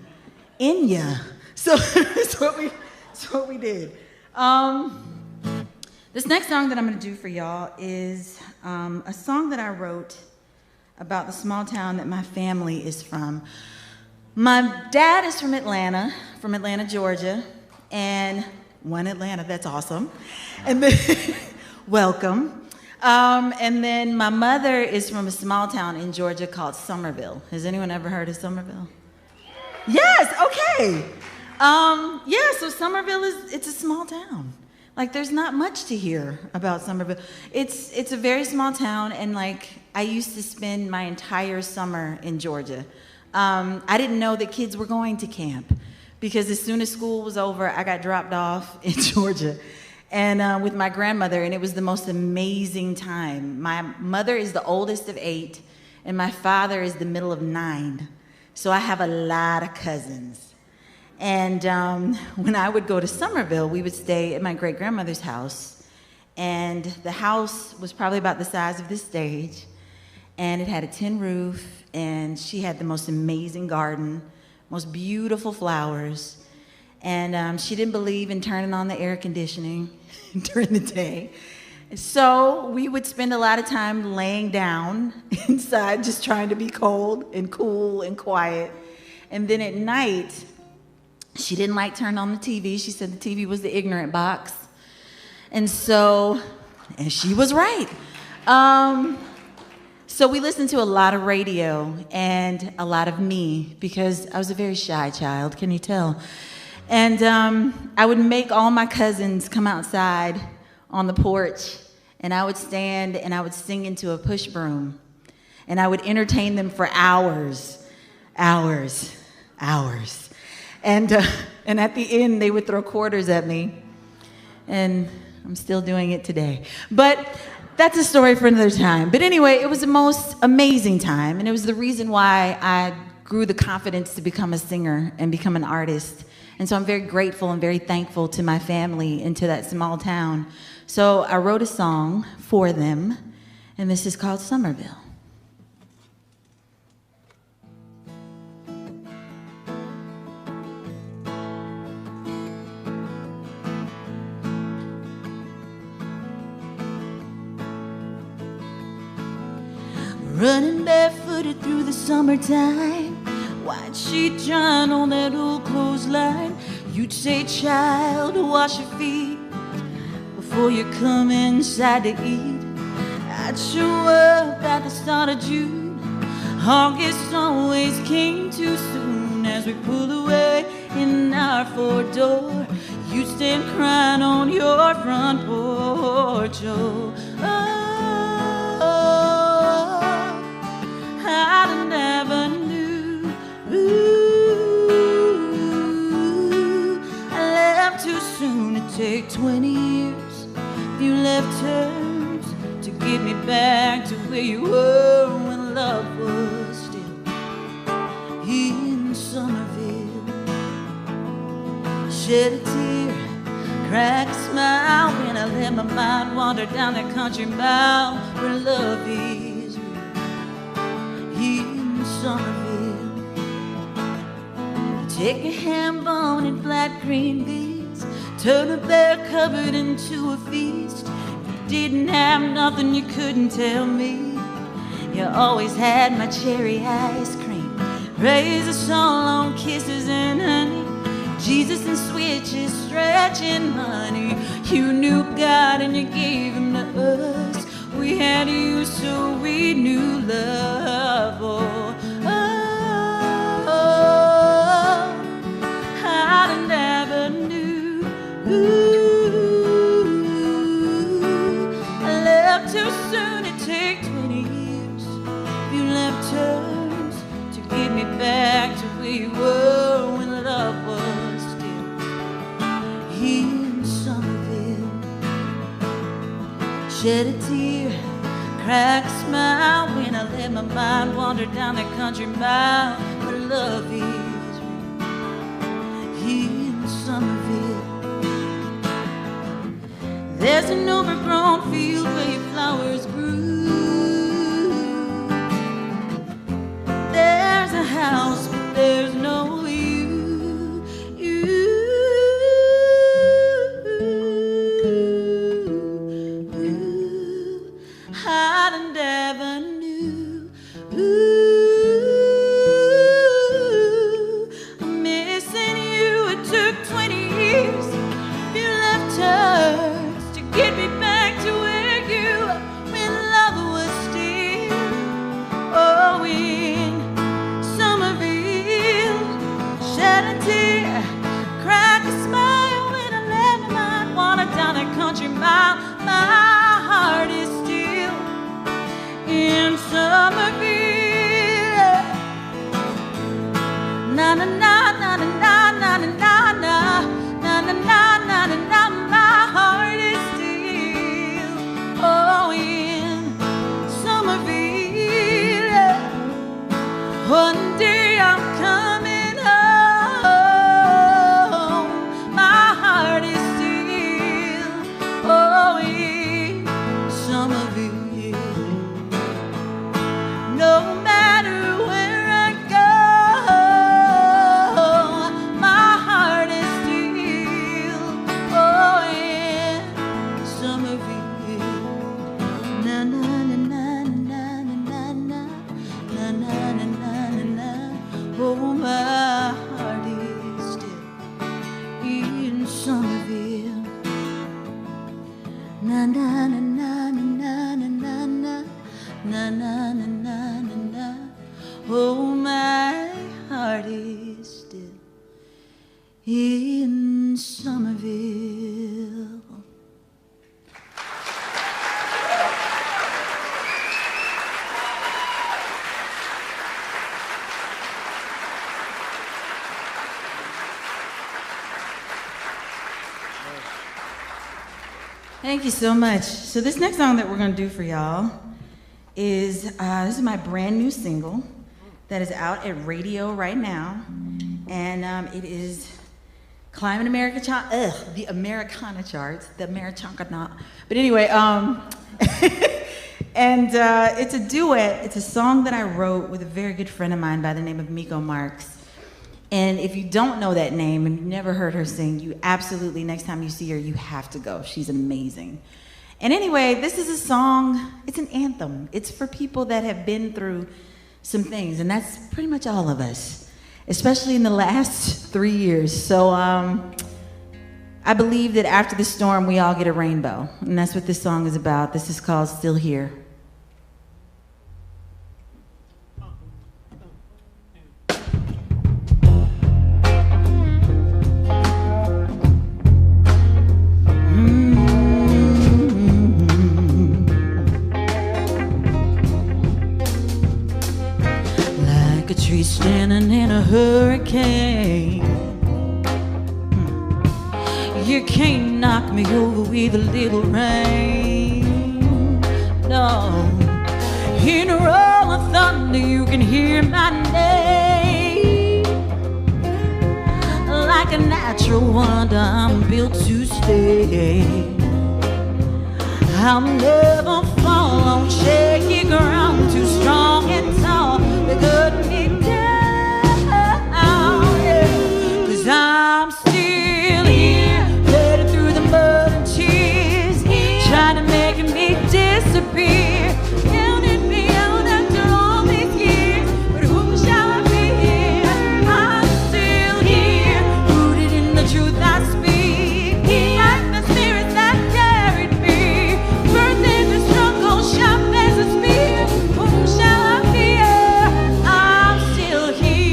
Inya. So that's what we did. This next song that I'm going to do for y'all is a song that I wrote about the small town that my family is from. My dad is from Atlanta, Georgia, and one Atlanta, that's awesome. And then, welcome. And then my mother is from a small town in Georgia called Summerville. Has anyone ever heard of Summerville? Yes, okay. Yeah, so Summerville it's a small town. Like, there's not much to hear about Summerville. It's a very small town, and like, I used to spend my entire summer in Georgia. I didn't know that kids were going to camp, because as soon as school was over, I got dropped off in Georgia, and with my grandmother, and it was the most amazing time. My mother is the oldest of 8, and my father is the middle of 9, so I have a lot of cousins. And when I would go to Summerville, we would stay at my great-grandmother's house. And the house was probably about the size of this stage. And it had a tin roof. And she had the most amazing garden, most beautiful flowers. And she didn't believe in turning on the air conditioning during the day. So we would spend a lot of time laying down inside, just trying to be cold and cool and quiet. And then at night, she didn't like turning on the TV. She said the TV was the ignorant box. And she was right. So we listened to a lot of radio and a lot of me because I was a very shy child, can you tell? And I would make all my cousins come outside on the porch, and I would stand and I would sing into a push broom, and I would entertain them for hours. And at the end, they would throw quarters at me, and I'm still doing it today. But that's a story for another time. But anyway, it was the most amazing time, and it was the reason why I grew the confidence to become a singer and become an artist. And so I'm very grateful and very thankful to my family and to that small town. So I wrote a song for them, and this is called Somerville. Running barefooted through the summertime, white sheet drying on that old clothesline. You'd say, child, wash your feet before you come inside to eat. I'd show up at the start of June. August always came too soon. As we pulled away in our four-door, you'd stand crying on your front porch. Oh, I never knew. I left too soon. It'd take 20 years. You left terms to get me back to where you were when love was still in Somerville. Shed a tear, crack a smile when I let my mind wander down that country mile where love is real. In Somerville, take a ham bone and flat green beans, turn a bear cupboard into a feast. You didn't have nothing you couldn't tell me. You always had my cherry ice cream. Raise a song on kisses and honey, Jesus and switches, stretching money. You knew God and you gave him to us. We had you so we knew love. Oh, I never knew. I left too soon. It take 20 years. You left terms to get me back to where you were when love was still in Somerville. Shed a tear, crack a smile when I let my mind wander down that country mile where love is real in Somerville. There's an overgrown field where your flowers grew. There's a house, but there's no you. I never knew. I'm missing you. It took 20 years. You left us to get me back to where you were when love Oh, my heart is still in Somerville. Thank you so much. So this next song that we're going to do for y'all is, this is my brand new single that is out at radio right now. And it is climbing the Americana charts, the Americana. But anyway, and it's a duet. It's a song that I wrote with a very good friend of mine by the name of Miko Marks. And if you don't know that name and you've never heard her sing, you absolutely, next time you see her, you have to go. She's amazing. And anyway, this is a song, it's an anthem. It's for people that have been through some things, and that's pretty much all of us, especially in the last 3 years. So I believe that after the storm, we all get a rainbow, and that's what this song is about. This is called Still Here. Tree standing in a hurricane. You can't knock me over with a little rain. No, in a roll of thunder you can hear my name. Like a natural wonder, I'm built to stay. I'll never fall on shaky ground, too strong and tall to cut me down, yeah. 'Cause I'm still here, headed through the mud and tears, trying to make me disappear. Counting me out after all these years, but who shall I fear? I'm still here, rooted in the truth I speak, like the spirits that carried me, birthed in the struggle, sharp as a spear. Who shall I fear? I'm still here.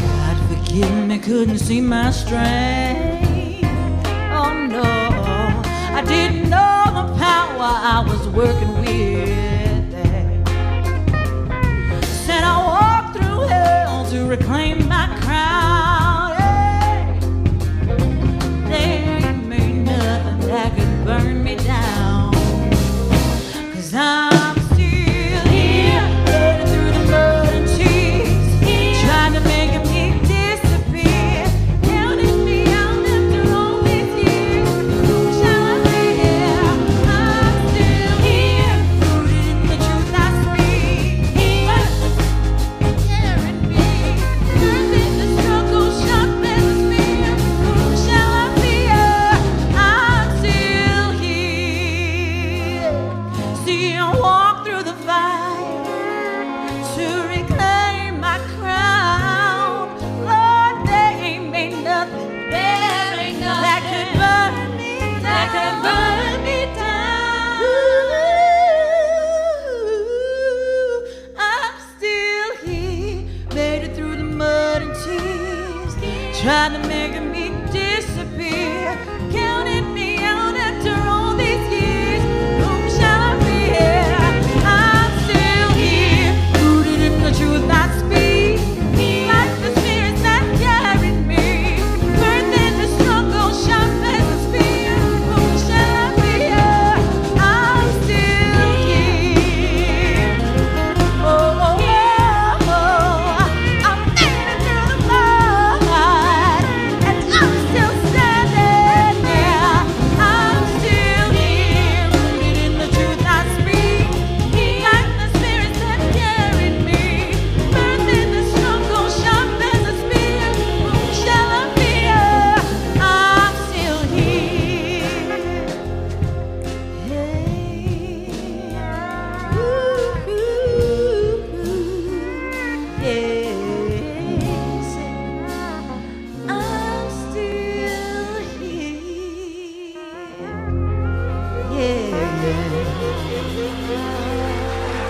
God forgive me, couldn't see my strength. Oh no, I didn't know the power I was working with. Said I walked through hell to reclaim my crown. There ain't made nothing that could burn me down. 'Cause I'm still here, headed through the mud and tears, trying to make me disappear. Counting me out after all these years. Who shall I fear? I'm still here, rooted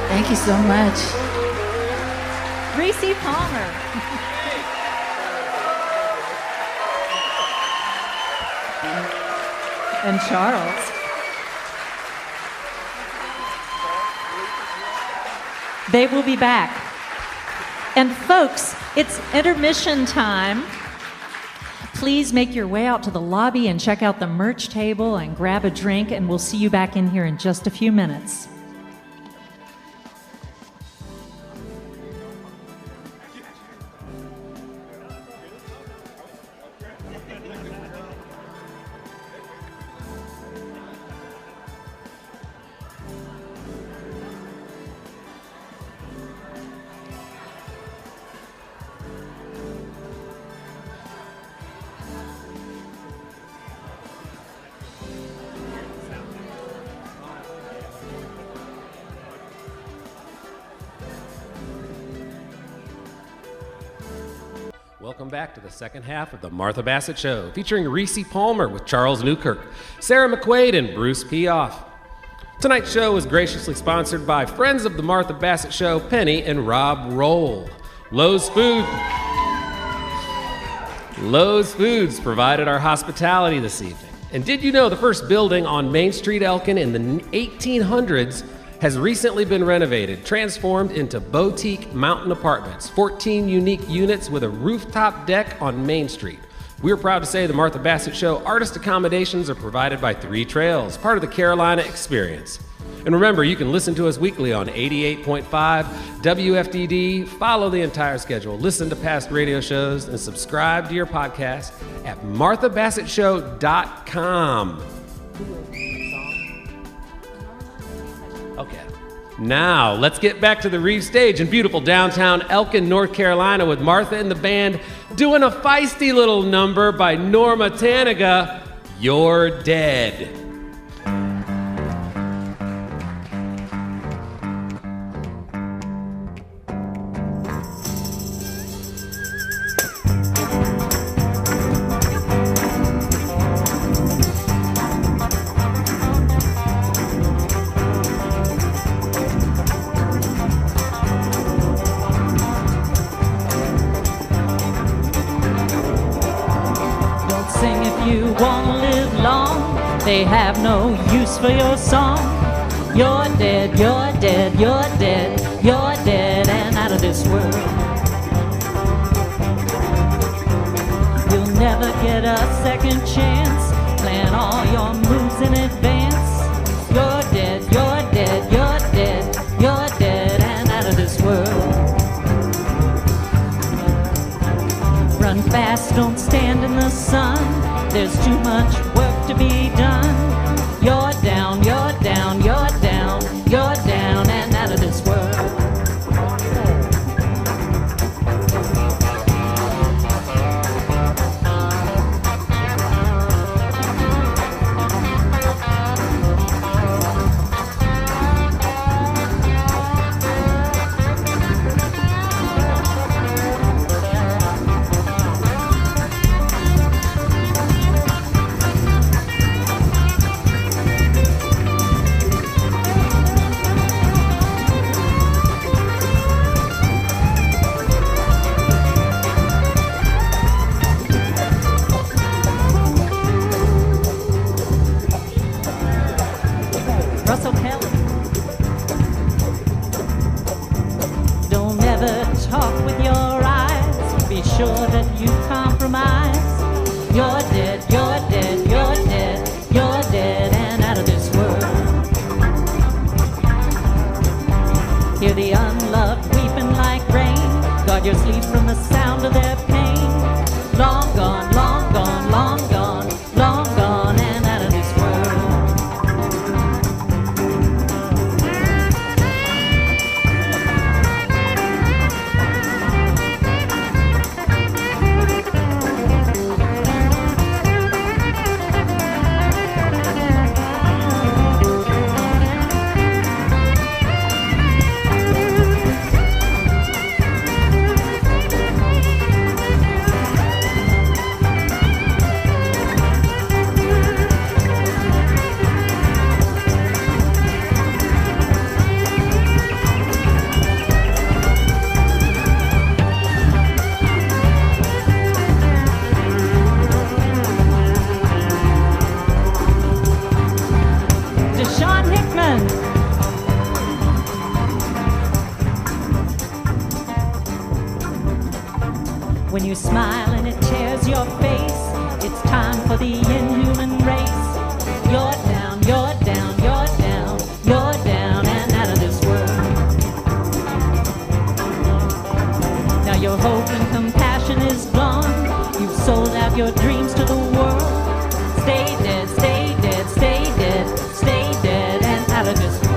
Thank you so much. Rissi Palmer. And Charles. They will be back. And folks, it's intermission time. Please make your way out to the lobby and check out the merch table and grab a drink, and we'll see you back in here in just a few minutes. Welcome back to the second half of the Martha Bassett Show, featuring Rissi Palmer with Charles Newkirk, Sarah McQuaid, and Bruce Piephoff. Tonight's show is graciously sponsored by friends of the Martha Bassett Show, Penny and Rob Roll. Lowe's Foods provided our hospitality this evening. And did you know the first building on Main Street, Elkin in the 1800s has recently been renovated, transformed into boutique mountain apartments, 14 unique units with a rooftop deck on Main Street. We're proud to say the Martha Bassett Show artist accommodations are provided by 3 Trails, part of the Carolina Experience. And remember, you can listen to us weekly on 88.5 WFDD, follow the entire schedule, listen to past radio shows, and subscribe to your podcast at marthabassettshow.com. Okay. Now, let's get back to the Reeves stage in beautiful downtown Elkin, North Carolina, with Martha and the band doing a feisty little number by Norma Tanaga, You're Dead. They have no use for your song. You're dead, you're dead, you're dead, you're dead and out of this world. You'll never get a second chance. Plan all your moves in advance. You're dead, you're dead, you're dead, you're dead and out of this world. Run fast, don't stand in the sun. There's too much work to be done. You're down, you're down, you're down, you're down and out of this world. Your sleep from the sound of their pain. Long gone, long gone, long gone, long gone and out of this world. Hickman. When you smile and it tears your face, it's time for the inhuman race. You're down, you're down, you're down, you're down and out of this world. Now your hope and compassion is gone. You've sold out your dreams to the world. Stay dead, stay dead, stay dead, stay dead and out of this world.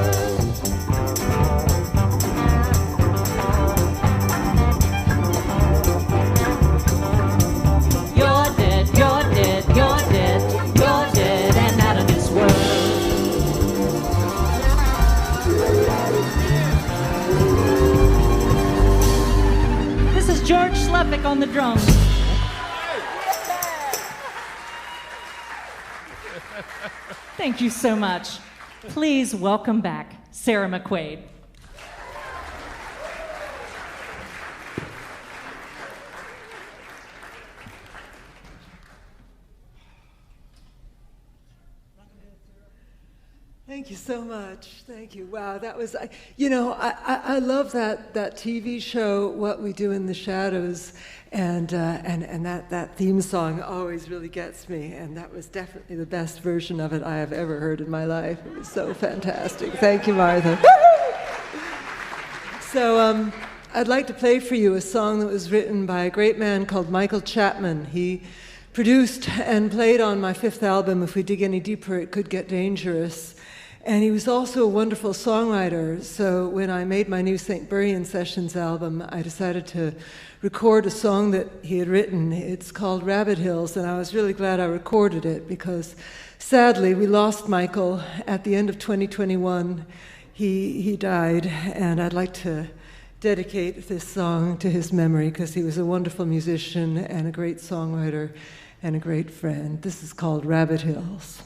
You're dead, you're dead, you're dead, you're dead and out of this world. This is George Sluppick on the drums. Thank you so much. Please welcome back Sarah McQuaid. Thank you so much. Thank you. Wow, that was, I love that TV show, What We Do in the Shadows, and that theme song always really gets me, and that was definitely the best version of it I have ever heard in my life. It was so fantastic. Thank you, Martha. So I'd like to play for you a song that was written by a great man called Michael Chapman. He produced and played on my 5th album, If We Dig Any Deeper, It Could Get Dangerous. And he was also a wonderful songwriter, so when I made my new St. Buryan Sessions album, I decided to record a song that he had written. It's called Rabbit Hills, and I was really glad I recorded it because sadly we lost Michael at the end of 2021. He died, and I'd like to dedicate this song to his memory because he was a wonderful musician and a great songwriter and a great friend. This is called Rabbit Hills.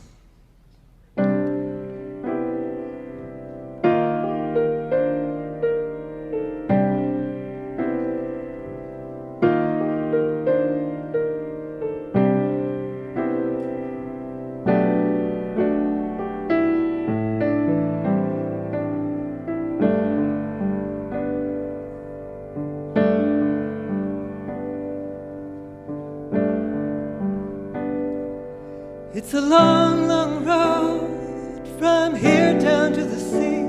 It's a long, long road from here down to the sea,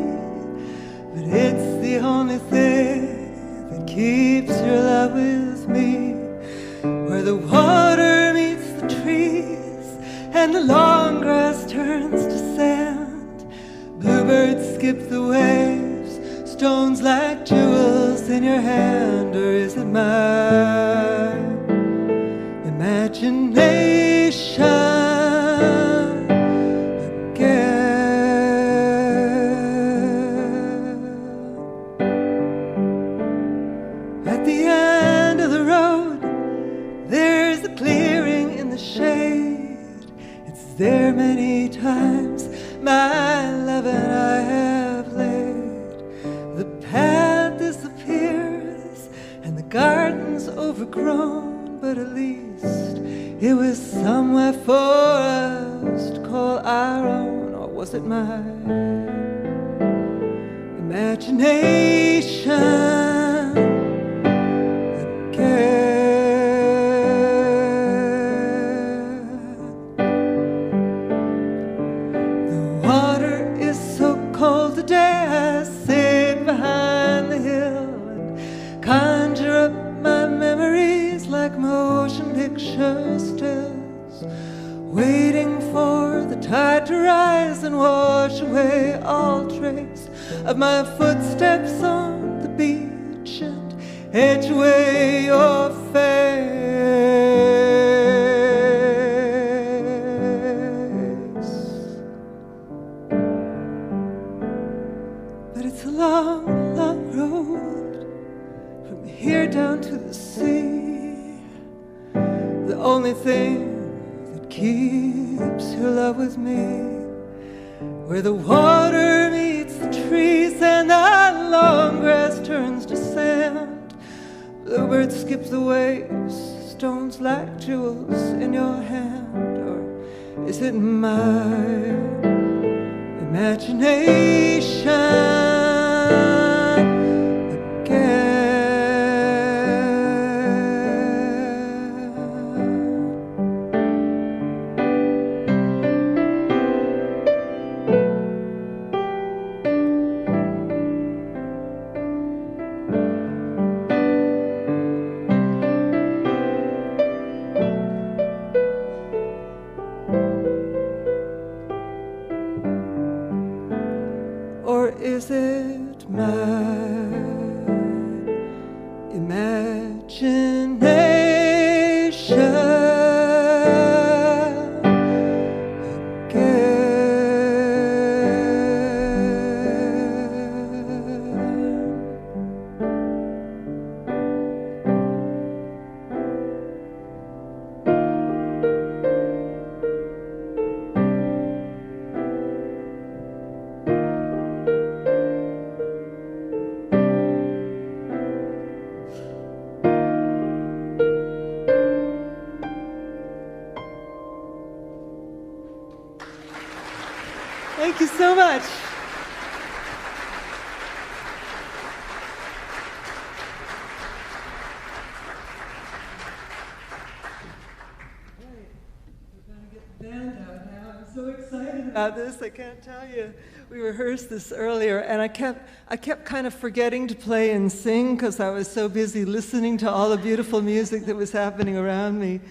but it's the only thing that keeps your love with me. Where the water meets the trees and the long grass turns to sand, bluebirds skip the waves, stones like jewels in your hand. Or is it my imagination? There many times my love and I have laid. The path disappears and the garden's overgrown, but at least it was somewhere for us to call our own. Or was it my imagination again? Motion picture stills, waiting for the tide to rise and wash away all trace of my footsteps on the beach and edge away your face. But it's a long, long road from here down to the sea. The only thing that keeps your love with me, where the water meets the trees and the long grass turns to sand, bluebirds skip the waves, stones like jewels in your hand. Or is it my Thank you so much. So excited about this, I can't tell you. We rehearsed this earlier, and I kept kind of forgetting to play and sing because I was so busy listening to all the beautiful music that was happening around me.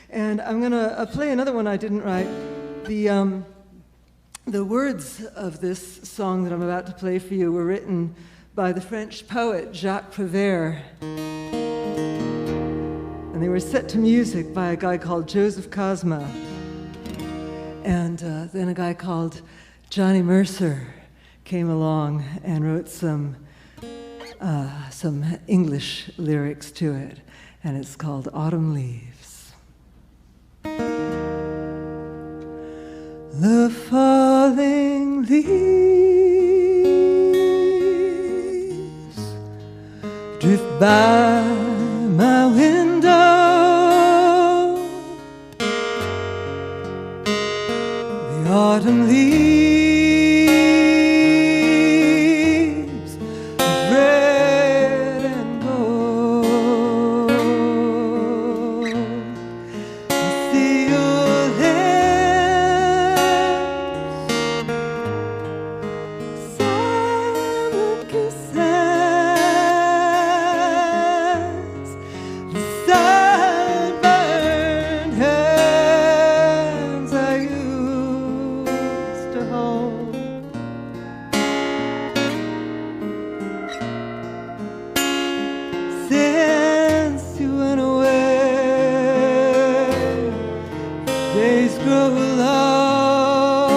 And I'm gonna play another one I didn't write. The words of this song that I'm about to play for you were written by the French poet Jacques Prévert. And they were set to music by a guy called Joseph Cosma. And then a guy called Johnny Mercer came along and wrote some English lyrics to it. And it's called Autumn Leaves. The falling leaves drift by my window. The autumn leaves of red and gold. I see your lips, silent kisses, the sunburned hands I used to hold. Since you went away, days grow long,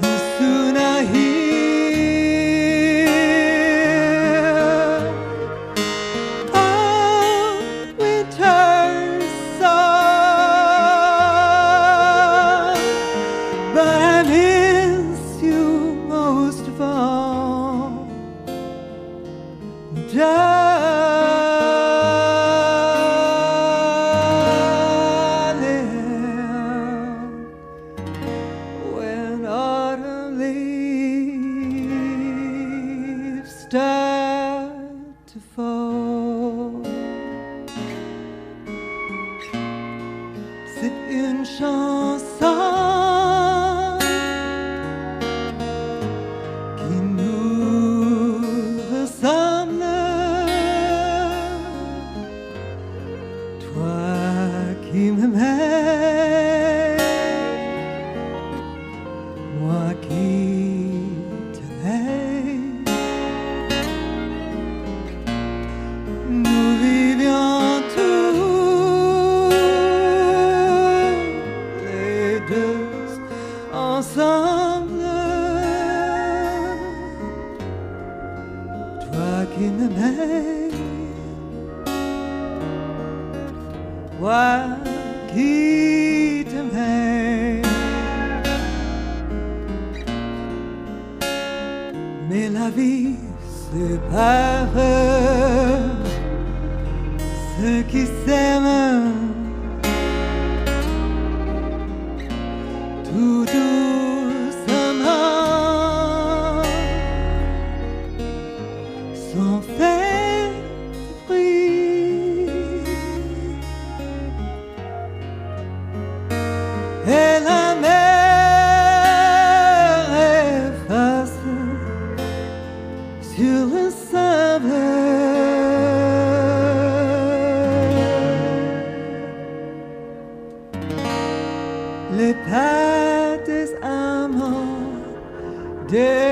and soon I hear of winter's song, but I miss you most of all. Darling, when autumn leaves start to fall, c'est une chanson qui nous ressemble. Toi qui m'aimais, moi qui t'aimais, nous vivions tous les deux ensemble. Toi qui m'aimais, moi qui t'aimais. Mais la vie sépare ceux qui s'aiment. tout doucement, sans faire bruit. Et la mer efface sur le sable les pas des amants désunis.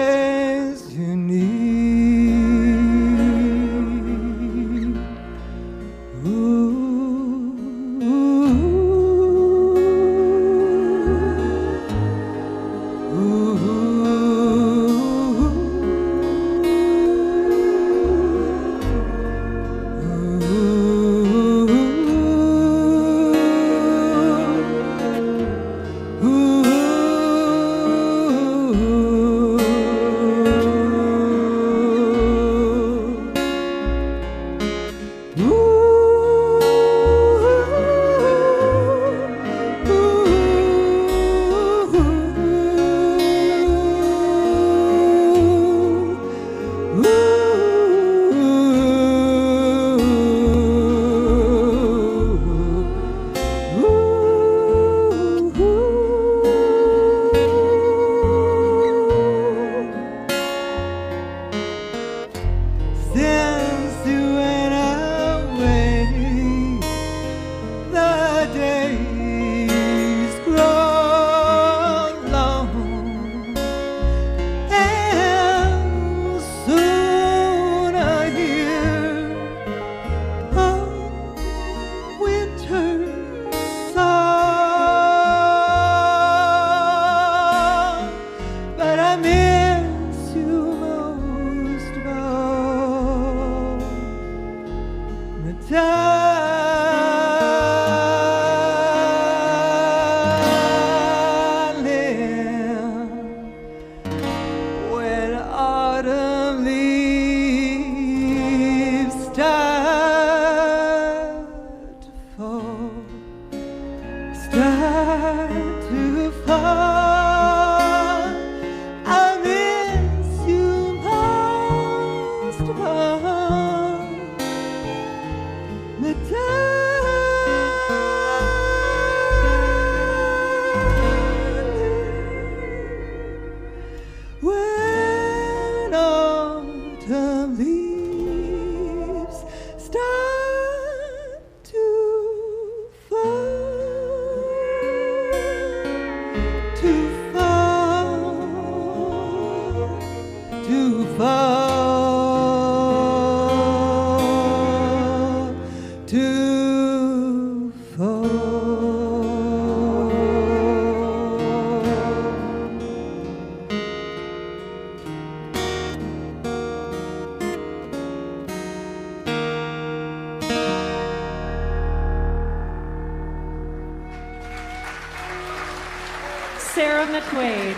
Sarah McQuaid.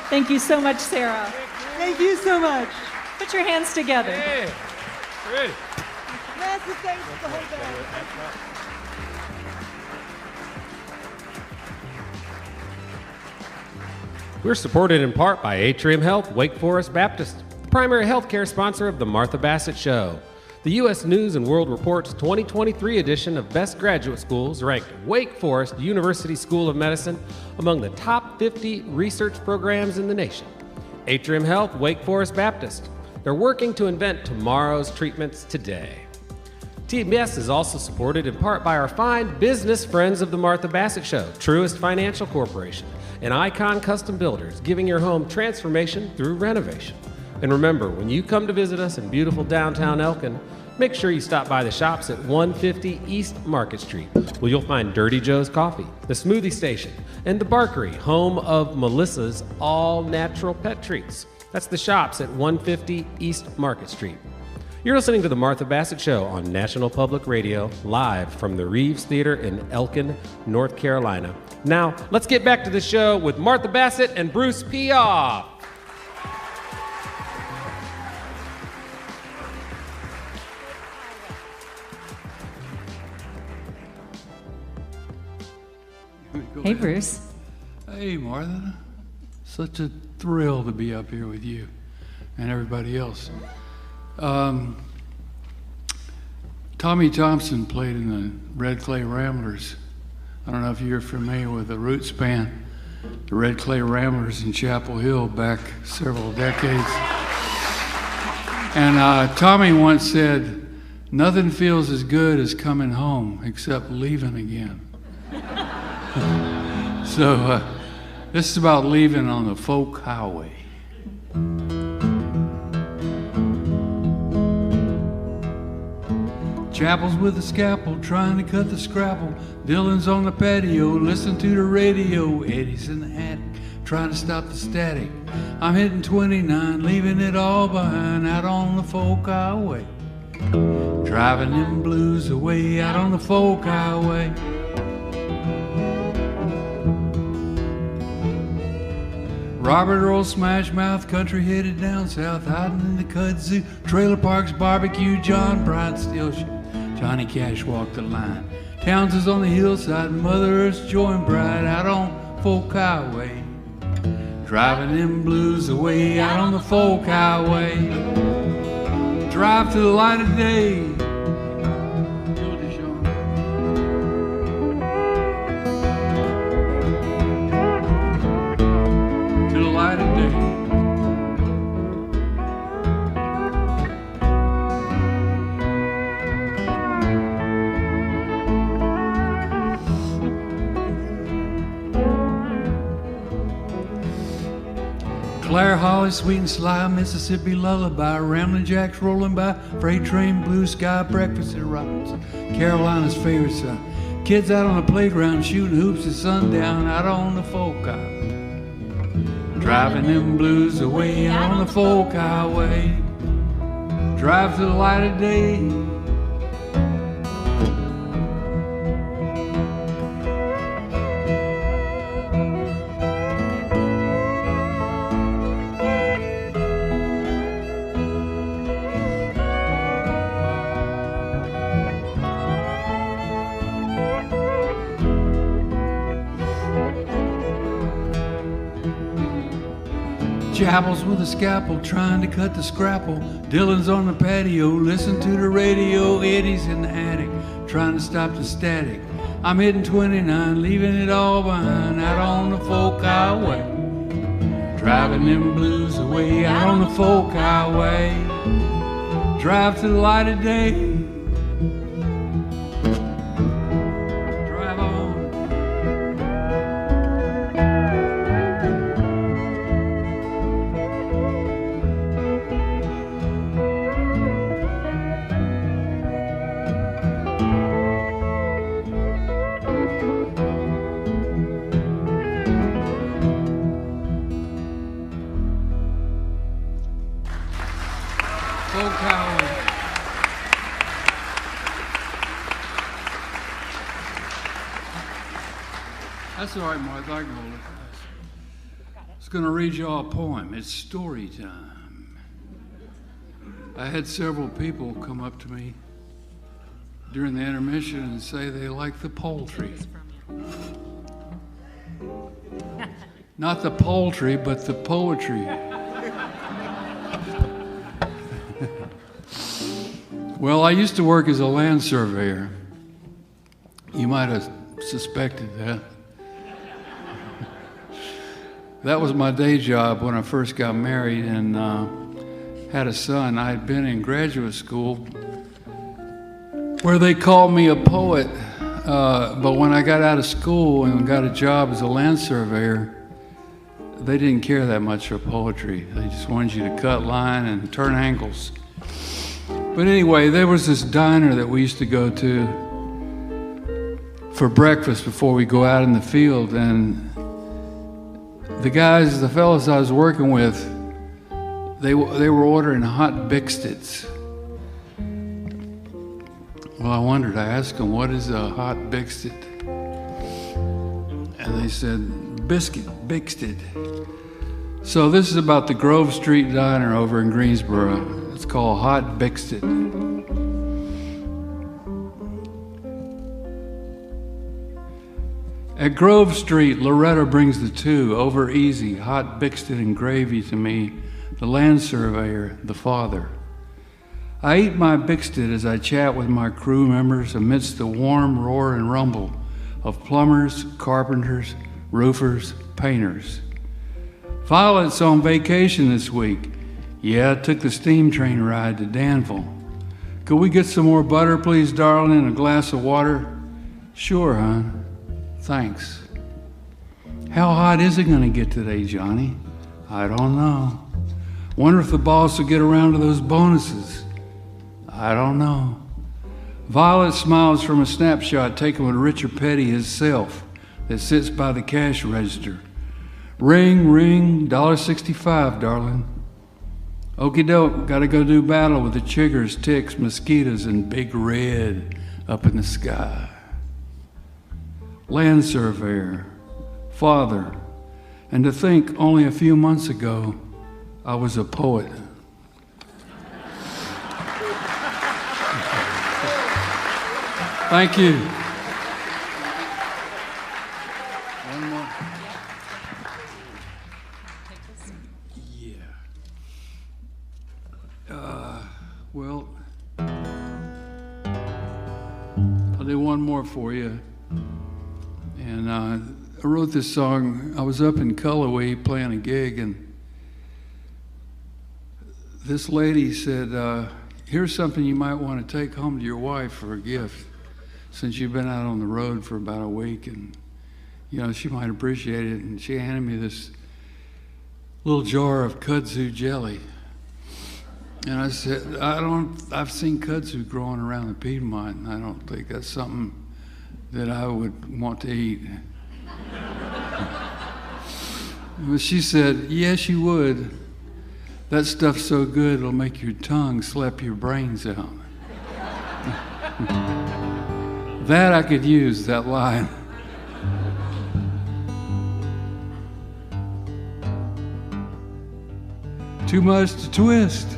Thank you so much, Sarah. Thank you so much. Put your hands together. Hey, ready. Massive thanks to the whole band. We're supported in part by Atrium Health, Wake Forest Baptist, the primary healthcare sponsor of the Martha Bassett Show. The U.S. News & World Report's 2023 edition of Best Graduate Schools ranked Wake Forest University School of Medicine among the top 50 research programs in the nation. Atrium Health, Wake Forest Baptist. They're working to invent tomorrow's treatments today. TMBS is also supported in part by our fine business friends of the Martha Bassett Show, Truist Financial Corporation, and Icon Custom Builders, giving your home transformation through renovation. And remember, when you come to visit us in beautiful downtown Elkin, make sure you stop by the shops at 150 East Market Street, where you'll find Dirty Joe's Coffee, the Smoothie Station, and the Barkery, home of Melissa's all-natural pet treats. That's the shops at 150 East Market Street. You're listening to the Martha Bassett Show on National Public Radio, live from the Reeves Theater in Elkin, North Carolina. Now, let's get back to the show with Martha Bassett and Bruce Piephoff. Hey, Bruce. Hey, Martha. Such a thrill to be up here with you and everybody else. Tommy Thompson played in the Red Clay Ramblers. I don't know if you're familiar with the Roots band, the Red Clay Ramblers in Chapel Hill back several decades. And Tommy once said, "Nothing feels as good as coming home except leaving again." So this is about leaving on the folk highway. Chapel's with a scalpel, trying to cut the scrapple. Dylan's on the patio, listen to the radio. Eddie's in the attic, trying to stop the static. I'm hitting 29, leaving it all behind, out on the folk highway. Driving them blues away, out on the folk highway. Robert Earl Smash Mouth, country headed down south, hiding in the kudzu, trailer parks, barbecue, John Bryant still shit. Johnny Cash walked the line. Towns is on the hillside, Mother Earth's joy and bride, out on folk highway. Driving them blues away, out on the folk highway. Drive to the light of day. To the light of day. Claire Holly, sweet and sly, Mississippi lullaby, Ramblin' Jacks rolling by, freight train, blue sky, breakfast at Roberts, Carolina's favorite son. Kids out on the playground shooting hoops at sundown, out on the folk highway. Driving them blues away, out on the folk highway. Drive to the light of day. Chapel's with a scalpel, trying to cut the scrapple. Dylan's on the patio, listen to the radio. Eddie's in the attic, trying to stop the static. I'm hitting 29, leaving it all behind, out on the folk highway. Driving them blues away, out on the folk highway. Drive to the light of day. That's all right, Martha, I can hold it. I was going to read you all a poem. It's story time. I had several people come up to me during the intermission and say they like the poultry. Not the poultry, but the poetry. Well, I used to work as a land surveyor. You might have suspected that. That was my day job when I first got married and had a son. I had been in graduate school where they called me a poet, but when I got out of school and got a job as a land surveyor, they didn't care that much for poetry. They just wanted you to cut line and turn angles. But anyway, there was this diner that we used to go to for breakfast before we go out in the field, and the fellows I was working with, they were ordering hot Bixteds. Well, I wondered, I asked them, what is a hot Bixted? And they said, Bixted. So this is about the Grove Street Diner over in Greensboro. It's called Hot Bixted. At Grove Street, Loretta brings the two, over easy, hot Bixted and gravy to me, the land surveyor, the father. I eat my Bixted as I chat with my crew members amidst the warm roar and rumble of plumbers, carpenters, roofers, painters. Violet's on vacation this week. Yeah, I took the steam train ride to Danville. Could we get some more butter, please, darling, and a glass of water? Sure, hon. Thanks. How hot is it going to get today, Johnny? I don't know. Wonder if the boss will get around to those bonuses. I don't know. Violet smiles from a snapshot taken with Richard Petty himself that sits by the cash register. Ring, ring, $1.65, darling. Okie doke, gotta go do battle with the chiggers, ticks, mosquitoes, and Big Red up in the sky. Land surveyor, father, and to think only a few months ago I was a poet. Thank you. One more. Yeah. Well, I'll do one more for you. And I wrote this song. I was up in Cullowhee playing a gig, and this lady said, here's something you might want to take home to your wife for a gift, since you've been out on the road for about a week, and you know she might appreciate it. And she handed me this little jar of kudzu jelly, and I said, I've seen kudzu growing around the Piedmont, and I don't think that's something that I would want to eat. But she said, yes, you would. That stuff's so good it'll make your tongue slap your brains out. That I could use, that line. Too much to twist.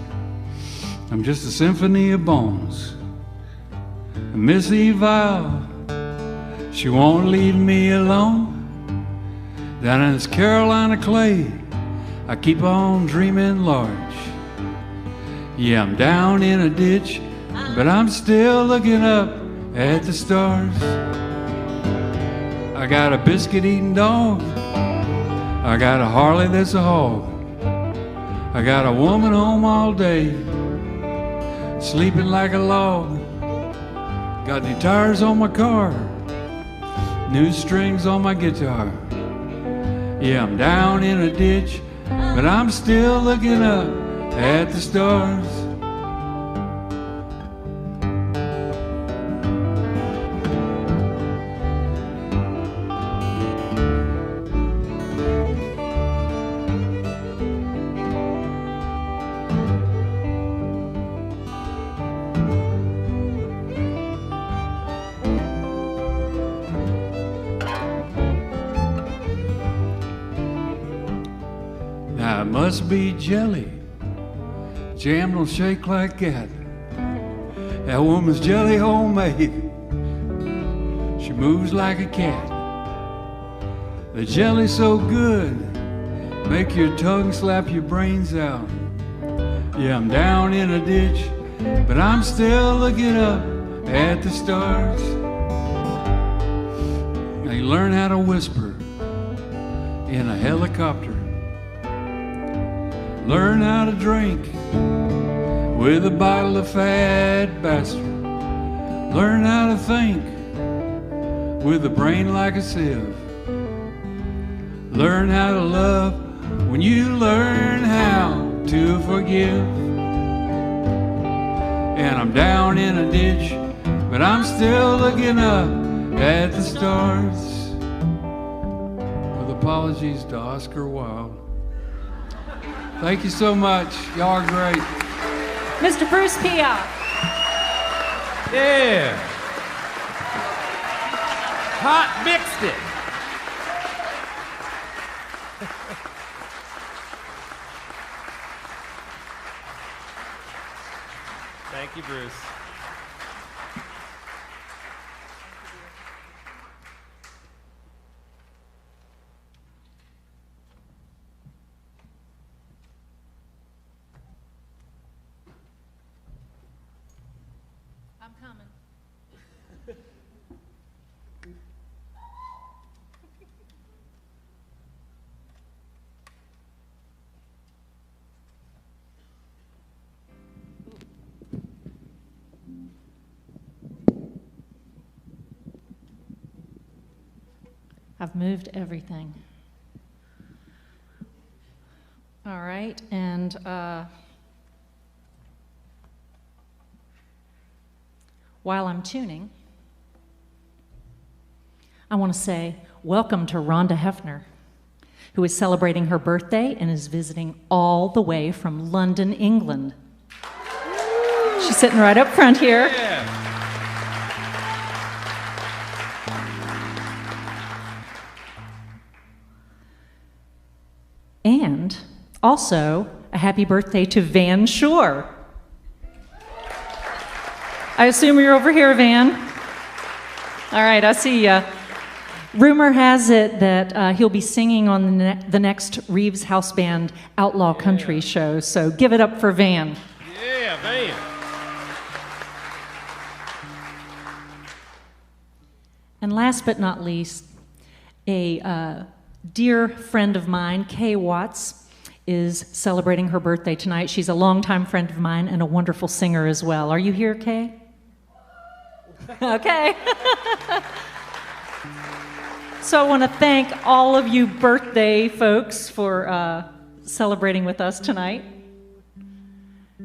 I'm just a symphony of bones. Missy Val, she won't leave me alone. Down in this Carolina clay, I keep on dreaming large. Yeah, I'm down in a ditch, but I'm still looking up at the stars. I got a biscuit-eating dog. I got a Harley that's a hog. I got a woman home all day, sleeping like a log. Got new tires on my car, new strings on my guitar. Yeah, I'm down in a ditch, but I'm still looking up at the stars. Must be jelly. Jam don't shake like that. That woman's jelly homemade. She moves like a cat. The jelly's so good, make your tongue slap your brains out. Yeah, I'm down in a ditch, but I'm still looking up at the stars. Now you learn how to whisper in a helicopter. Learn how to drink with a bottle of Fat Bastard. Learn how to think with a brain like a sieve. Learn how to love when you learn how to forgive. And I'm down in a ditch, but I'm still looking up at the stars. With apologies to Oscar Wilde. Thank you so much. Y'all are great. Mr. Bruce Piephoff. Yeah. Hot mixed it. Thank you, Bruce. I've moved everything. All right, and while I'm tuning, I want to say welcome to Rhonda Hefner, who is celebrating her birthday and is visiting all the way from London, England. She's sitting right up front here. Yeah. And also, a happy birthday to Van Shore. I assume you're over here, Van. All right, I see ya. Rumor has it that he'll be singing on the next Reeves House Band Outlaw Country show, so give it up for Van. Yeah, Van. And last but not least, a dear friend of mine, Kay Watts, is celebrating her birthday tonight. She's a longtime friend of mine and a wonderful singer as well. Are you here, Kay? Okay. So I want to thank all of you birthday folks for celebrating with us tonight.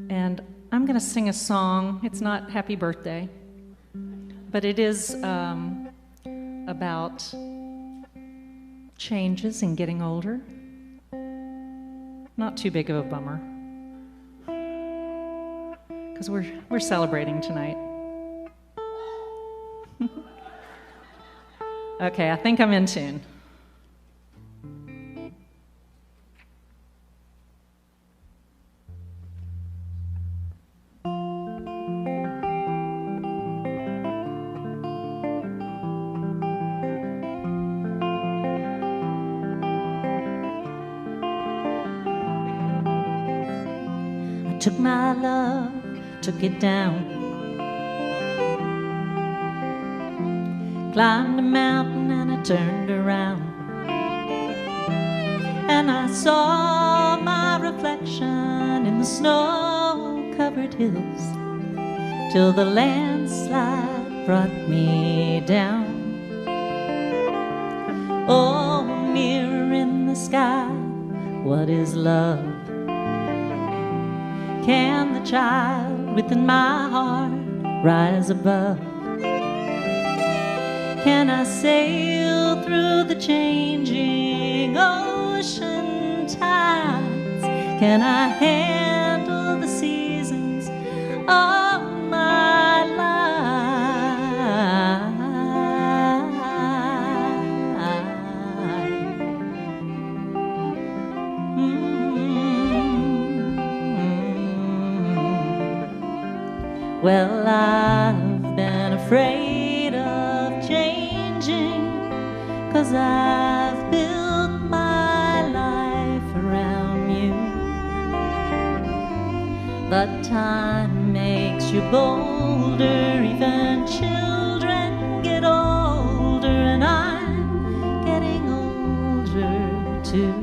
And I'm going to sing a song. It's not Happy Birthday, but it is about changes and getting older. Not too big of a bummer, because we're celebrating tonight. Okay, I think I'm in tune. I took my love, took it down. Climbed a mountain and I turned around, and I saw my reflection in the snow-covered hills, till the landslide brought me down. Oh, mirror in the sky, what is love? Can the child within my heart rise above? Can I sail through the changing ocean tides? Can I handle the seasons of my life? Well, I've been afraid of changing, 'cause I've built my life around you. But time makes you bolder, even children get older, and I'm getting older too.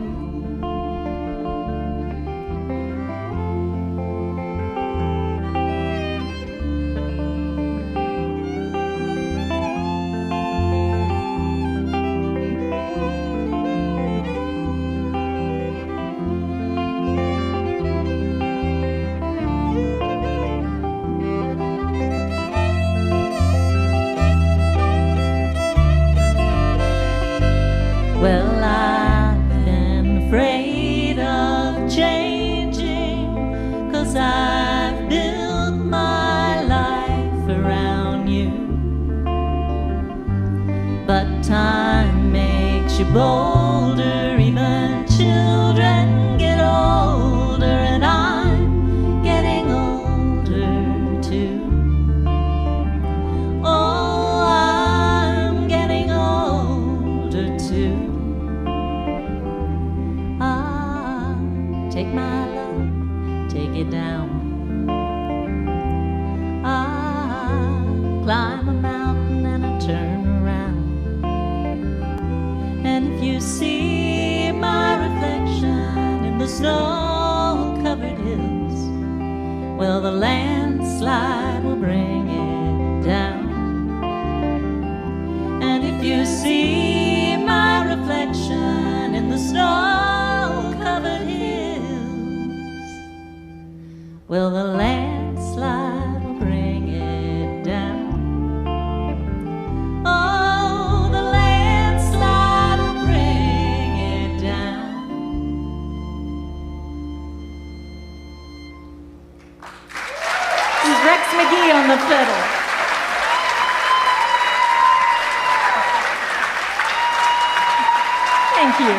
Well, I've been afraid of changing, 'cause I've built my life around you. But time makes you bolder, even children get older, and I'm getting older too. Oh, I'm getting older too. Take my love, take it down. I climb a mountain and I turn around, and if you see my reflection in the snow-covered hills, well, the landslide will bring it down. And if you see my Will the landslide will bring it down? Oh, the landslide will bring it down. This is Rex McGee on the fiddle. Thank you.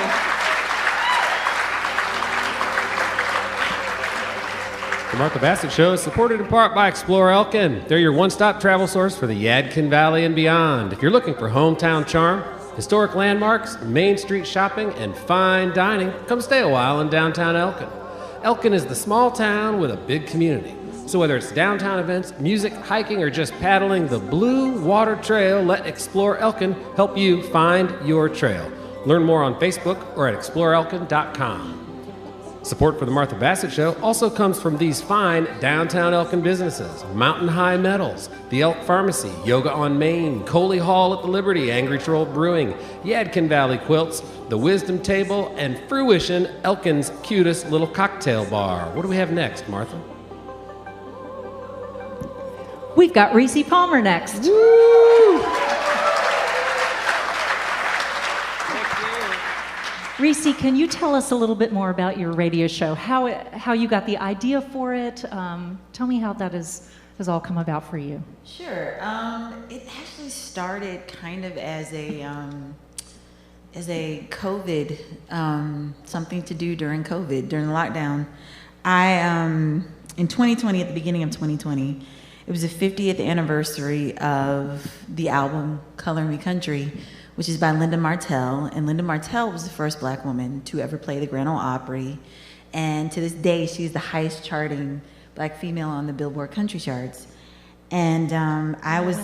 The Martha Bassett Show is supported in part by Explore Elkin. They're your one-stop travel source for the Yadkin Valley and beyond. If you're looking for hometown charm, historic landmarks, Main Street shopping, and fine dining, come stay a while in downtown Elkin. Elkin is the small town with a big community. So whether it's downtown events, music, hiking, or just paddling the Blue Water Trail, let Explore Elkin help you find your trail. Learn more on Facebook or at exploreelkin.com. Support for the Martha Bassett Show also comes from these fine downtown Elkin businesses: Mountain High Metals, the Elk Pharmacy, Yoga on Main, Coley Hall at the Liberty, Angry Troll Brewing, Yadkin Valley Quilts, the Wisdom Table, and Fruition, Elkin's cutest little cocktail bar. What do we have next, Martha? We've got Rissi Palmer next. Woo! Rissi, can you tell us a little bit more about your radio show? How you got the idea for it? Tell me how that has all come about for you. Sure. It actually started kind of as a COVID, something to do during COVID, during lockdown. In 2020, at the beginning of 2020, it was the 50th anniversary of the album Color Me Country, which is by Linda Martell. And Linda Martell was the first Black woman to ever play the Grand Ole Opry. And to this day, she's the highest charting Black female on the Billboard country charts. And When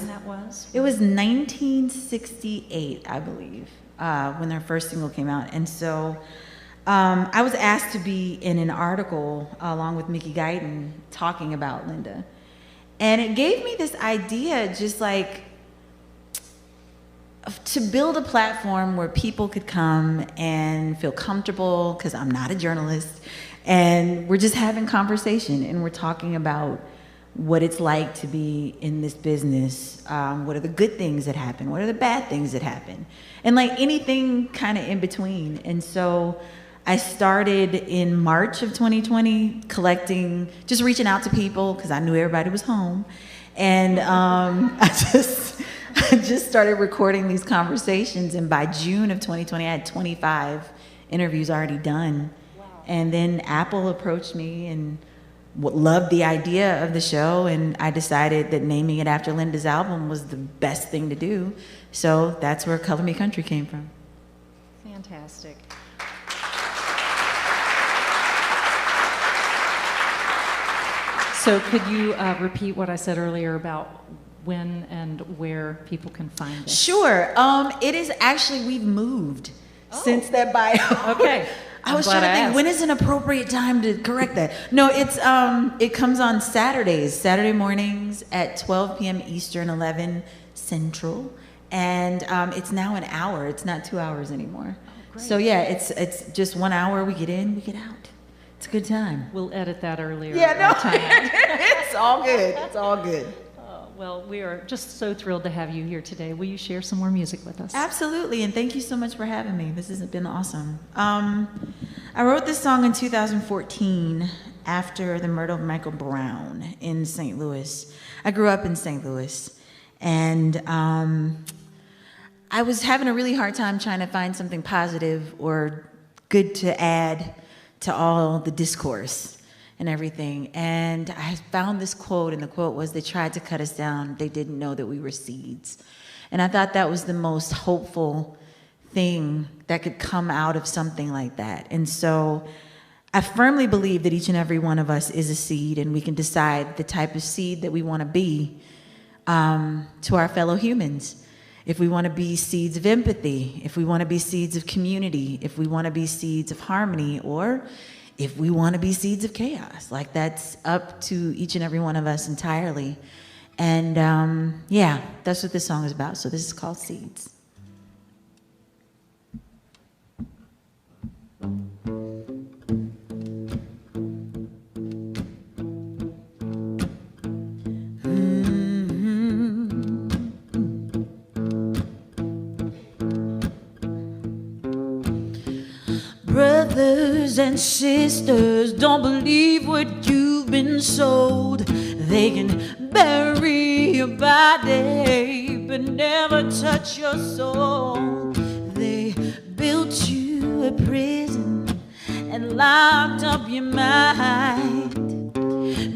that was? It was 1968, I believe, when their first single came out. And so I was asked to be in an article along with Mickey Guyton talking about Linda. And it gave me this idea, just like, to build a platform where people could come and feel comfortable, because I'm not a journalist, and we're just having conversation and we're talking about what it's like to be in this business. What are the good things that happen? What are the bad things that happen? And like anything kind of in between. And so I started in March of 2020 collecting, just reaching out to people because I knew everybody was home. And I just started recording these conversations, and by June of 2020, I had 25 interviews already done. Wow. And then Apple approached me and loved the idea of the show, and I decided that naming it after Linda's album was the best thing to do. So that's where Color Me Country came from. Fantastic. So could you repeat what I said earlier about when and where people can find it? Sure. It is actually, we've moved since that bio. Okay. I was trying to think, when is an appropriate time to correct that? No, it comes on Saturday mornings at 12 p.m. Eastern, 11 Central. And it's now an hour. It's not 2 hours anymore. Oh, great. So yeah, it's just 1 hour. We get in, we get out. It's a good time. We'll edit that earlier. Yeah, no, it's all good. It's all good. Well, we are just so thrilled to have you here today. Will you share some more music with us? Absolutely, and thank you so much for having me. This has been awesome. I wrote this song in 2014 after the murder of Michael Brown in St. Louis. I grew up in St. Louis, and I was having a really hard time trying to find something positive or good to add to all the discourse and everything. And I found this quote, and the quote was, "They tried to cut us down. They didn't know that we were seeds." And I thought that was the most hopeful thing that could come out of something like that. And so I firmly believe that each and every one of us is a seed, and we can decide the type of seed that we want to be to our fellow humans. If we want to be seeds of empathy, if we want to be seeds of community, if we want to be seeds of harmony, or if we want to be seeds of chaos. Like, that's up to each and every one of us entirely. And yeah, that's what this song is about. So this is called Seeds. Brothers and sisters, don't believe what you've been sold. They can bury your body, but never touch your soul. They built you a prison and locked up your mind,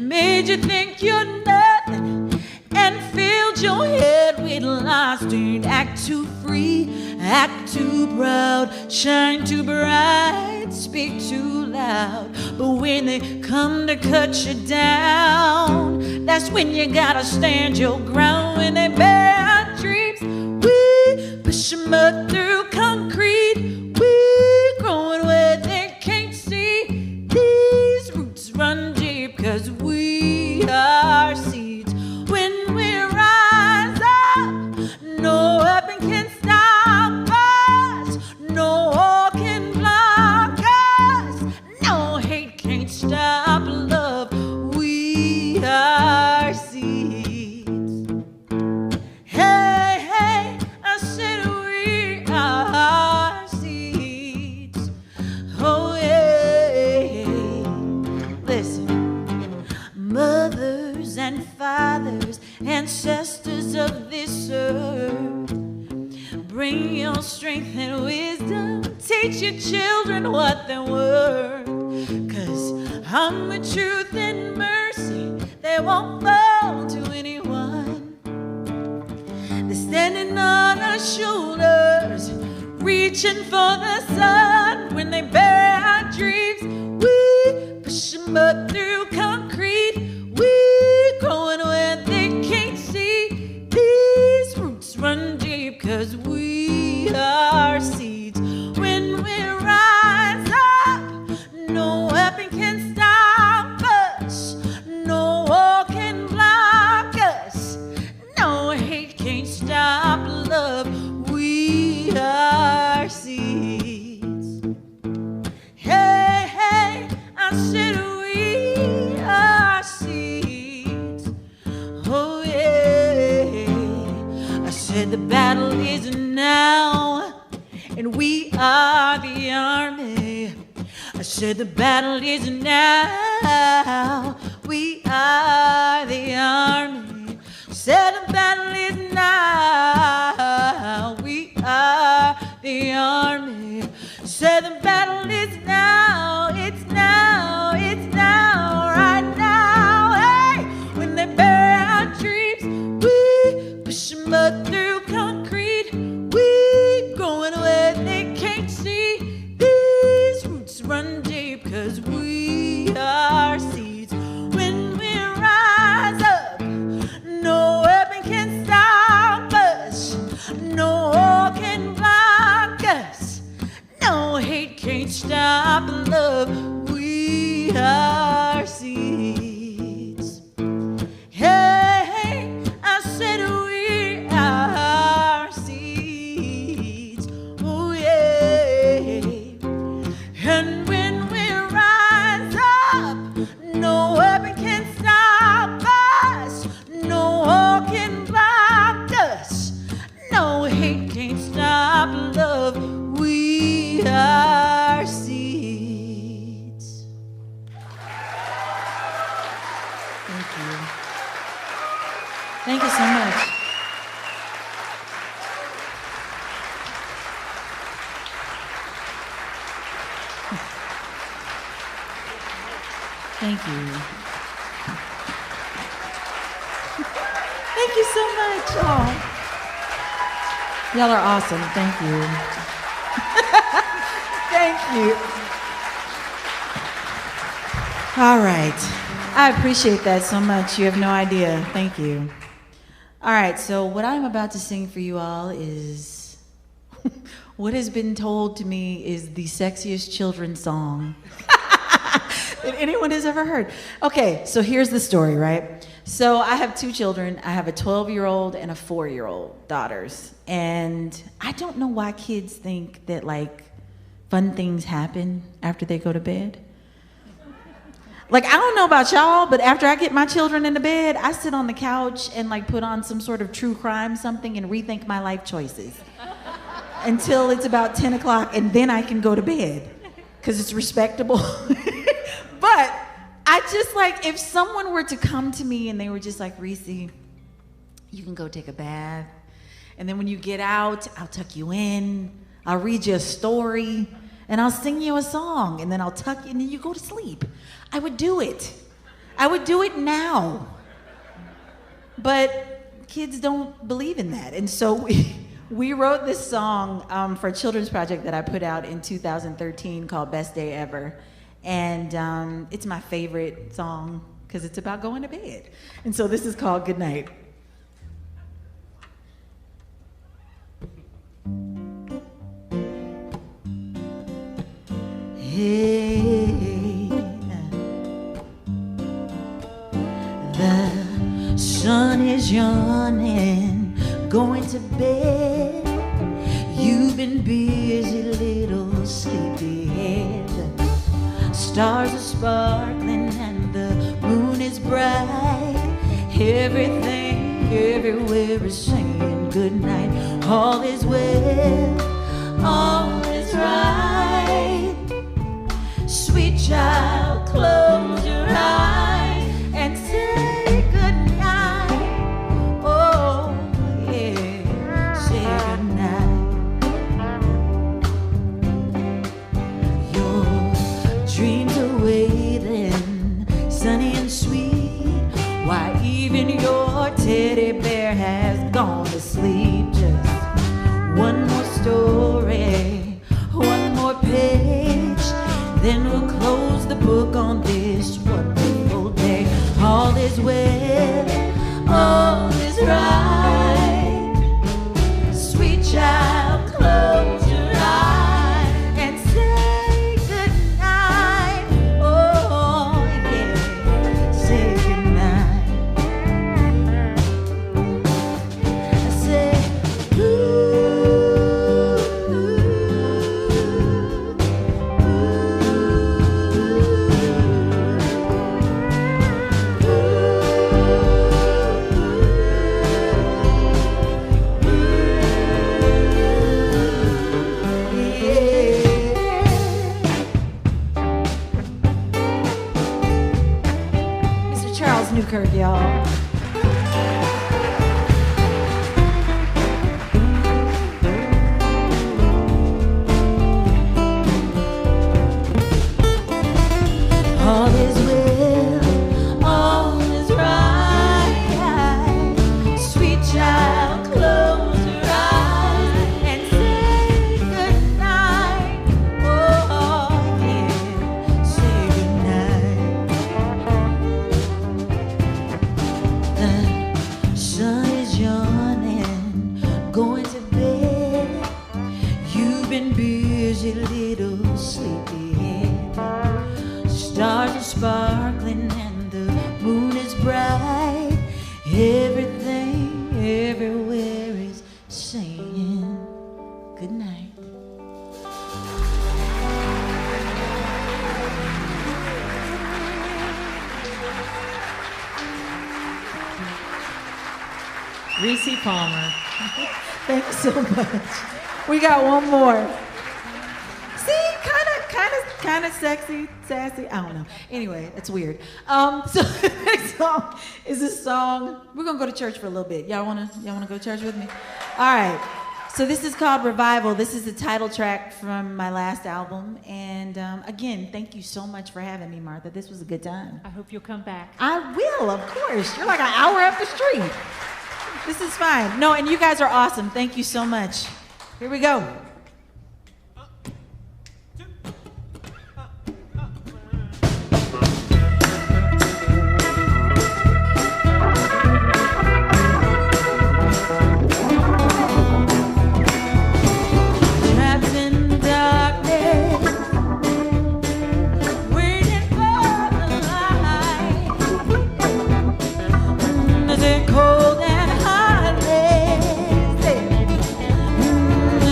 made you think you're nothing, and filled your head with lies. Don't act too free, act too proud, shine too bright, speak too loud. But when they come to cut you down, that's when you gotta stand your ground. When they bury our dreams, we push them up through concrete. We growing where they can't see. These roots run deep, 'cause we are seeds. When we rise up, no weapon can stop us, no wall can block us, no hate can't stop love. We are seeds. Hey, hey, I said we are seeds. Oh yeah. Listen, mothers and fathers, ancestors of this earth, bring your strength and wisdom, teach your children what they're worth. 'Cause I'm with truth and mercy, they won't fall to anyone. They're standing on our shoulders, reaching for the sun. When they bury our dreams, we push them up through concrete. We growing where they can't see. These roots run deep, 'cause we are seeds. When we rise up, no weapon can stop us, no wall can block us, no hate can't stop love. We are seeds. Hey, hey, I said we are seeds. Oh yeah, I said the battle is now, and we are the army. I said the battle is now, we are the army. Said the battle is now, we are the army. Said the battle is now, it's now, it's now, right now. Hey, when they bury our dreams, we push them up through concrete. We growing where they can't see. These roots run deep, 'cause we are seeds. When we rise up, no weapon can stop us, no wall can block us, no hate can't stop love. We are seeds. Hey, hey, I said we are seeds. Oh yeah. And when we rise up, no weapon can stop us, no wall can block us, no hate can't stop love. We are seeds. Thank you. Thank you so much. Thank you. Thank you so much. Oh. Y'all are awesome. Thank you. Thank you. All right. I appreciate that so much. You have no idea. Thank you. All right. So what I'm about to sing for you all is what has been told to me is the sexiest children's song that anyone has ever heard. Okay, so here's the story, right? So I have two children. I have a 12-year-old and a 4-year-old daughters. And I don't know why kids think that, like, fun things happen after they go to bed. Like, I don't know about y'all, but after I get my children into bed, I sit on the couch and, like, put on some sort of true crime something and rethink my life choices until it's about 10 o'clock, and then I can go to bed. because it's respectable. But I just like, if someone were to come to me and they were just like, Rissi, you can go take a bath. And then when you get out, I'll tuck you in. I'll read you a story. And I'll sing you a song. And then I'll tuck you, and then you go to sleep. I would do it. I would do it now. But kids don't believe in that. And so we wrote this song for a children's project that I put out in 2013 called Best Day Ever. And it's my favorite song because it's about going to bed. And so this is called Good Night. Hey, the sun is yawning, going to bed. You've been busy, little sleepyhead. Stars are sparkling and the moon is bright. Everything, everywhere is saying good night. All is well, all is right. Sweet child, close your eyes and say good night. Oh, yeah, say good night. Your dreams are waiting, sunny and sweet. Why, even your teddy bear has gone to sleep. Just one more story, one more page. Then we'll close the book on this wonderful day. All is well, all is right. Sweet child, close your eyes and say good night. Oh, yeah, say good night. I say, ooh. Newkirk, y'all. All is well, all is right. Sweet child, close your eyes and say good night. Oh, yeah, say good night. The sun is yawning, going to bed. You've been busy, little sleepyhead. Stars are sparkling and the moon is bright. Everything, everywhere is saying good night. Rissi Palmer. Thank you so much. We got one more. See, kind of sexy, sassy. I don't know. Anyway, it's weird. So the next song is a song. We're gonna go to church for a little bit. Y'all wanna go to church with me? All right. So this is called Revival. This is the title track from my last album. And again, thank you so much for having me, Martha. This was a good time. I hope you'll come back. I will, of course. You're like an hour up the street. This is fine. No, and you guys are awesome. Thank you so much. Here we go.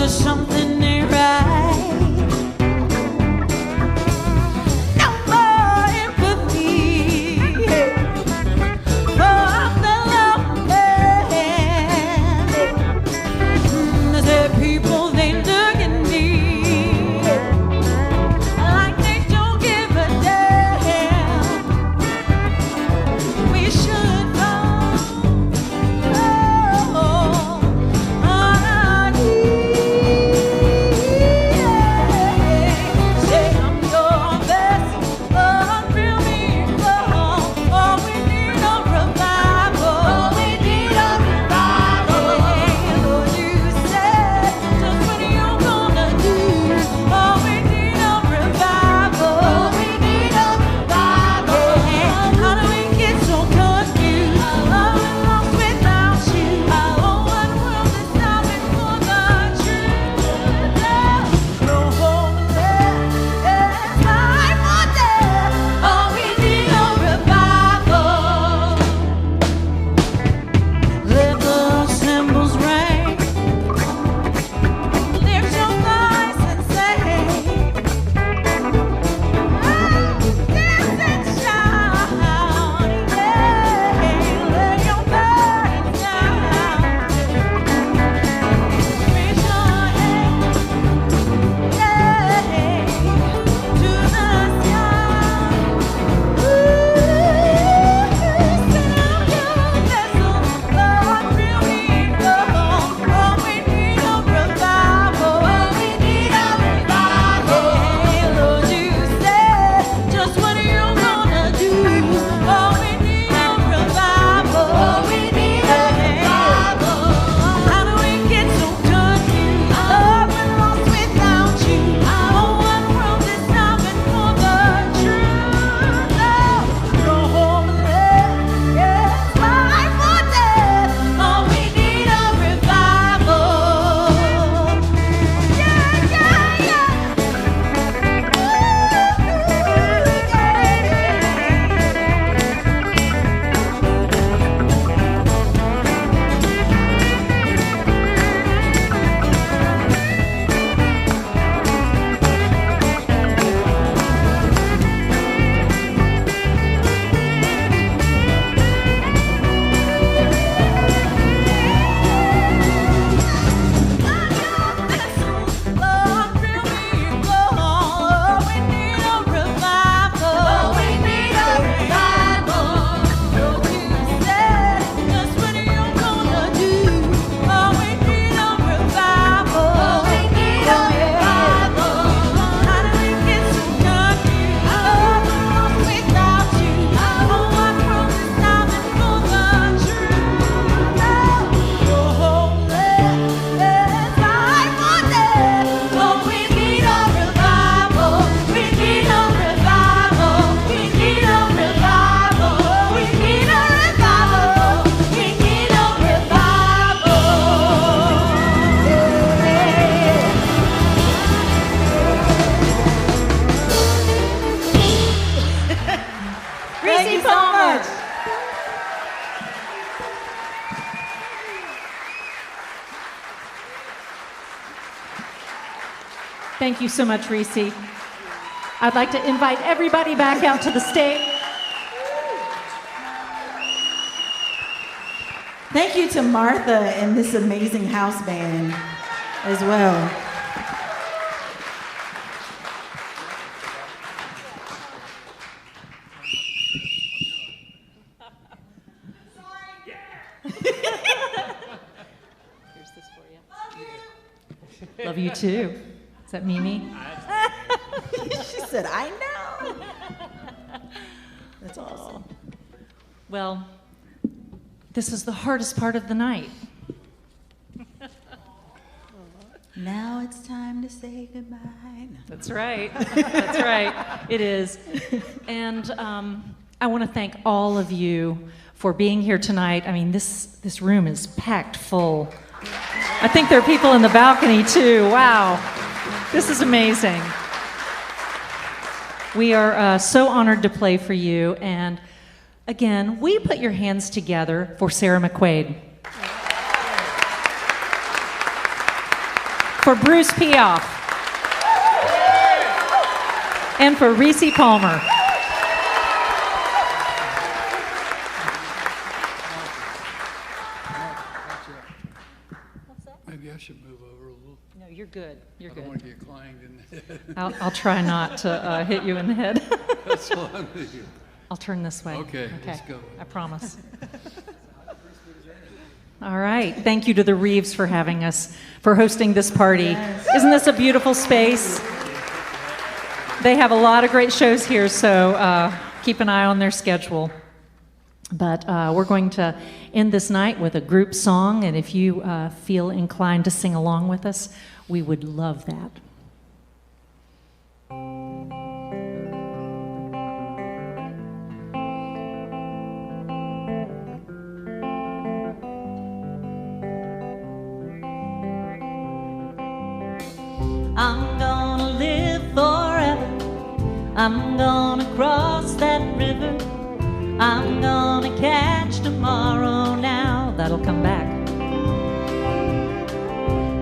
Something Thank you so much, Rissi. I'd like to invite everybody back out to the stage. Thank you to Martha and this amazing house band as well. Here's this for you. Love you too. Is that Mimi? She said, I know. That's awesome. Well, this is the hardest part of the night. Now it's time to say goodbye. That's right. That's right. It is. And I want to thank all of you for being here tonight. I mean, this room is packed full. I think there are people in the balcony too. Wow. This is amazing. We are so honored to play for you. And again, will you put your hands together for Sarah McQuaid? For Bruce Piephoff. And for Rissi Palmer. Maybe I should move over a little. No, you're good. You're I good. don't want to get clanged in the head. I'll try not to hit you in the head. That's all I'm doing. I'll turn this way. Okay, let's go. I promise. All right. Thank you to the Reeves for having us, for hosting this party. Yes. Isn't this a beautiful space? They have a lot of great shows here, so keep an eye on their schedule. But we're going to end this night with a group song, and if you feel inclined to sing along with us, we would love that. I'm gonna live forever. I'm gonna cross that river. I'm gonna catch tomorrow now. That'll come back.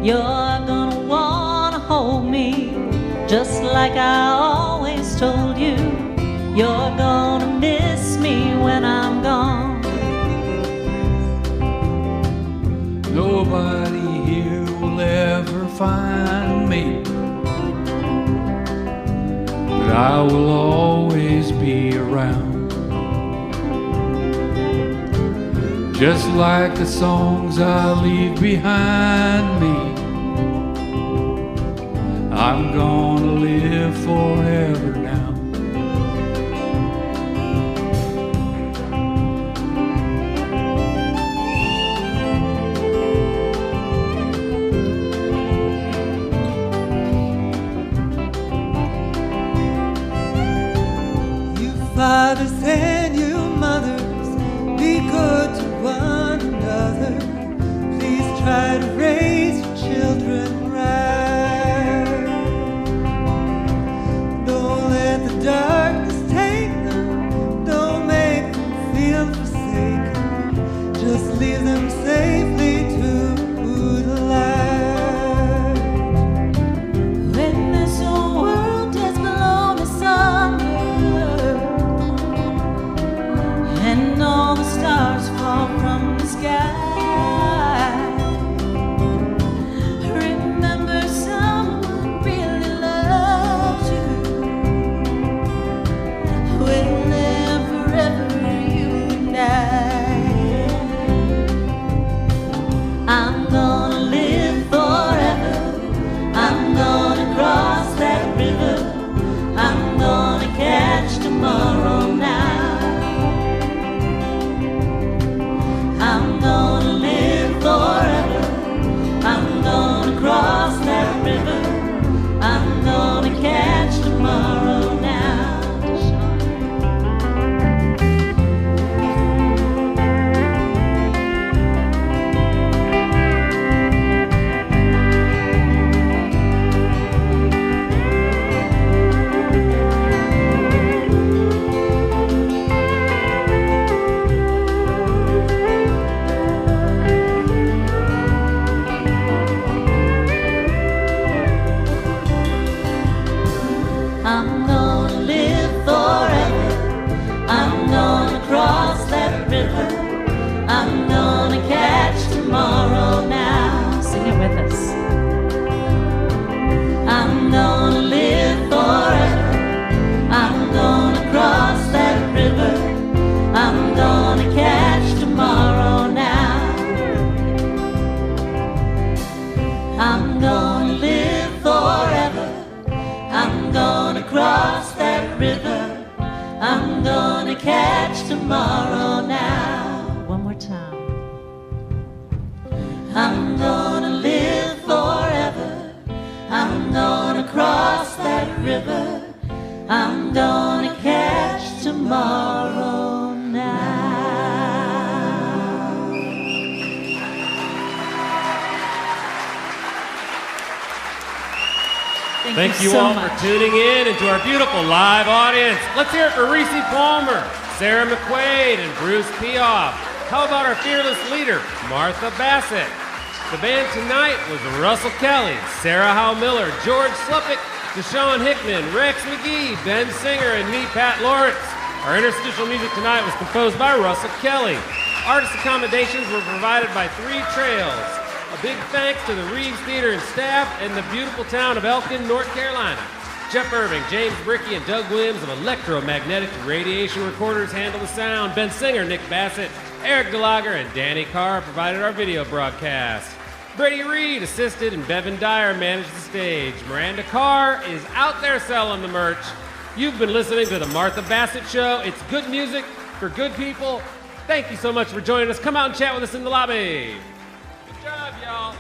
You're gonna wanna hold me just like I always told you. You're gonna miss me when I'm gone. Nobody here will ever find me, but I will always be around. Just like the songs I leave behind me, I'm gonna live forever now. Fathers and you mothers, be good to one another. Please try to raise your children right. Don't let the darkness take them. Don't make them feel forsaken. Just leave them safely to the light. When this whole world has blown asunder and all the stars fall from the sky, remember someone really loves you. We'll live forever, you and I. I'm gonna live forever. I'm gonna cross that river. I'm gonna catch tomorrow now. I'm gonna live forever. I'm gonna cross that river. I'm gonna catch tomorrow now. I'm gonna catch tomorrow now. One more time. I'm gonna live forever. I'm gonna cross that river. I'm gonna catch tomorrow now. Thank you so all much. for tuning in and to our beautiful live audience. Let's hear it for Rissi Palmer, Sarah McQuaid, and Bruce Piephoff. How about our fearless leader, Martha Bassett? The band tonight was Russell Kelly, Sarah Howell-Miller, George Sluppick, DaShawn Hickman, Rex McGee, Ben Singer, and me, Pat Lawrence. Our interstitial music tonight was composed by Russell Kelly. Artist accommodations were provided by 3 Trails. A big thanks to the Reeves Theater and staff in the beautiful town of Elkin, North Carolina. Jeff Irving, James Brickey, and Doug Williams of Electromagnetic Radiation Recorders handle the sound. Ben Singer, Nick Bassett, Erik Dahlager, and Danny Kerr provided our video broadcast. Brady Reed assisted, and Bevin Dyer managed the stage. Miranda Carr is out there selling the merch. You've been listening to the Martha Bassett Show. It's good music for good people. Thank you so much for joining us. Come out and chat with us in the lobby. Good job, y'all.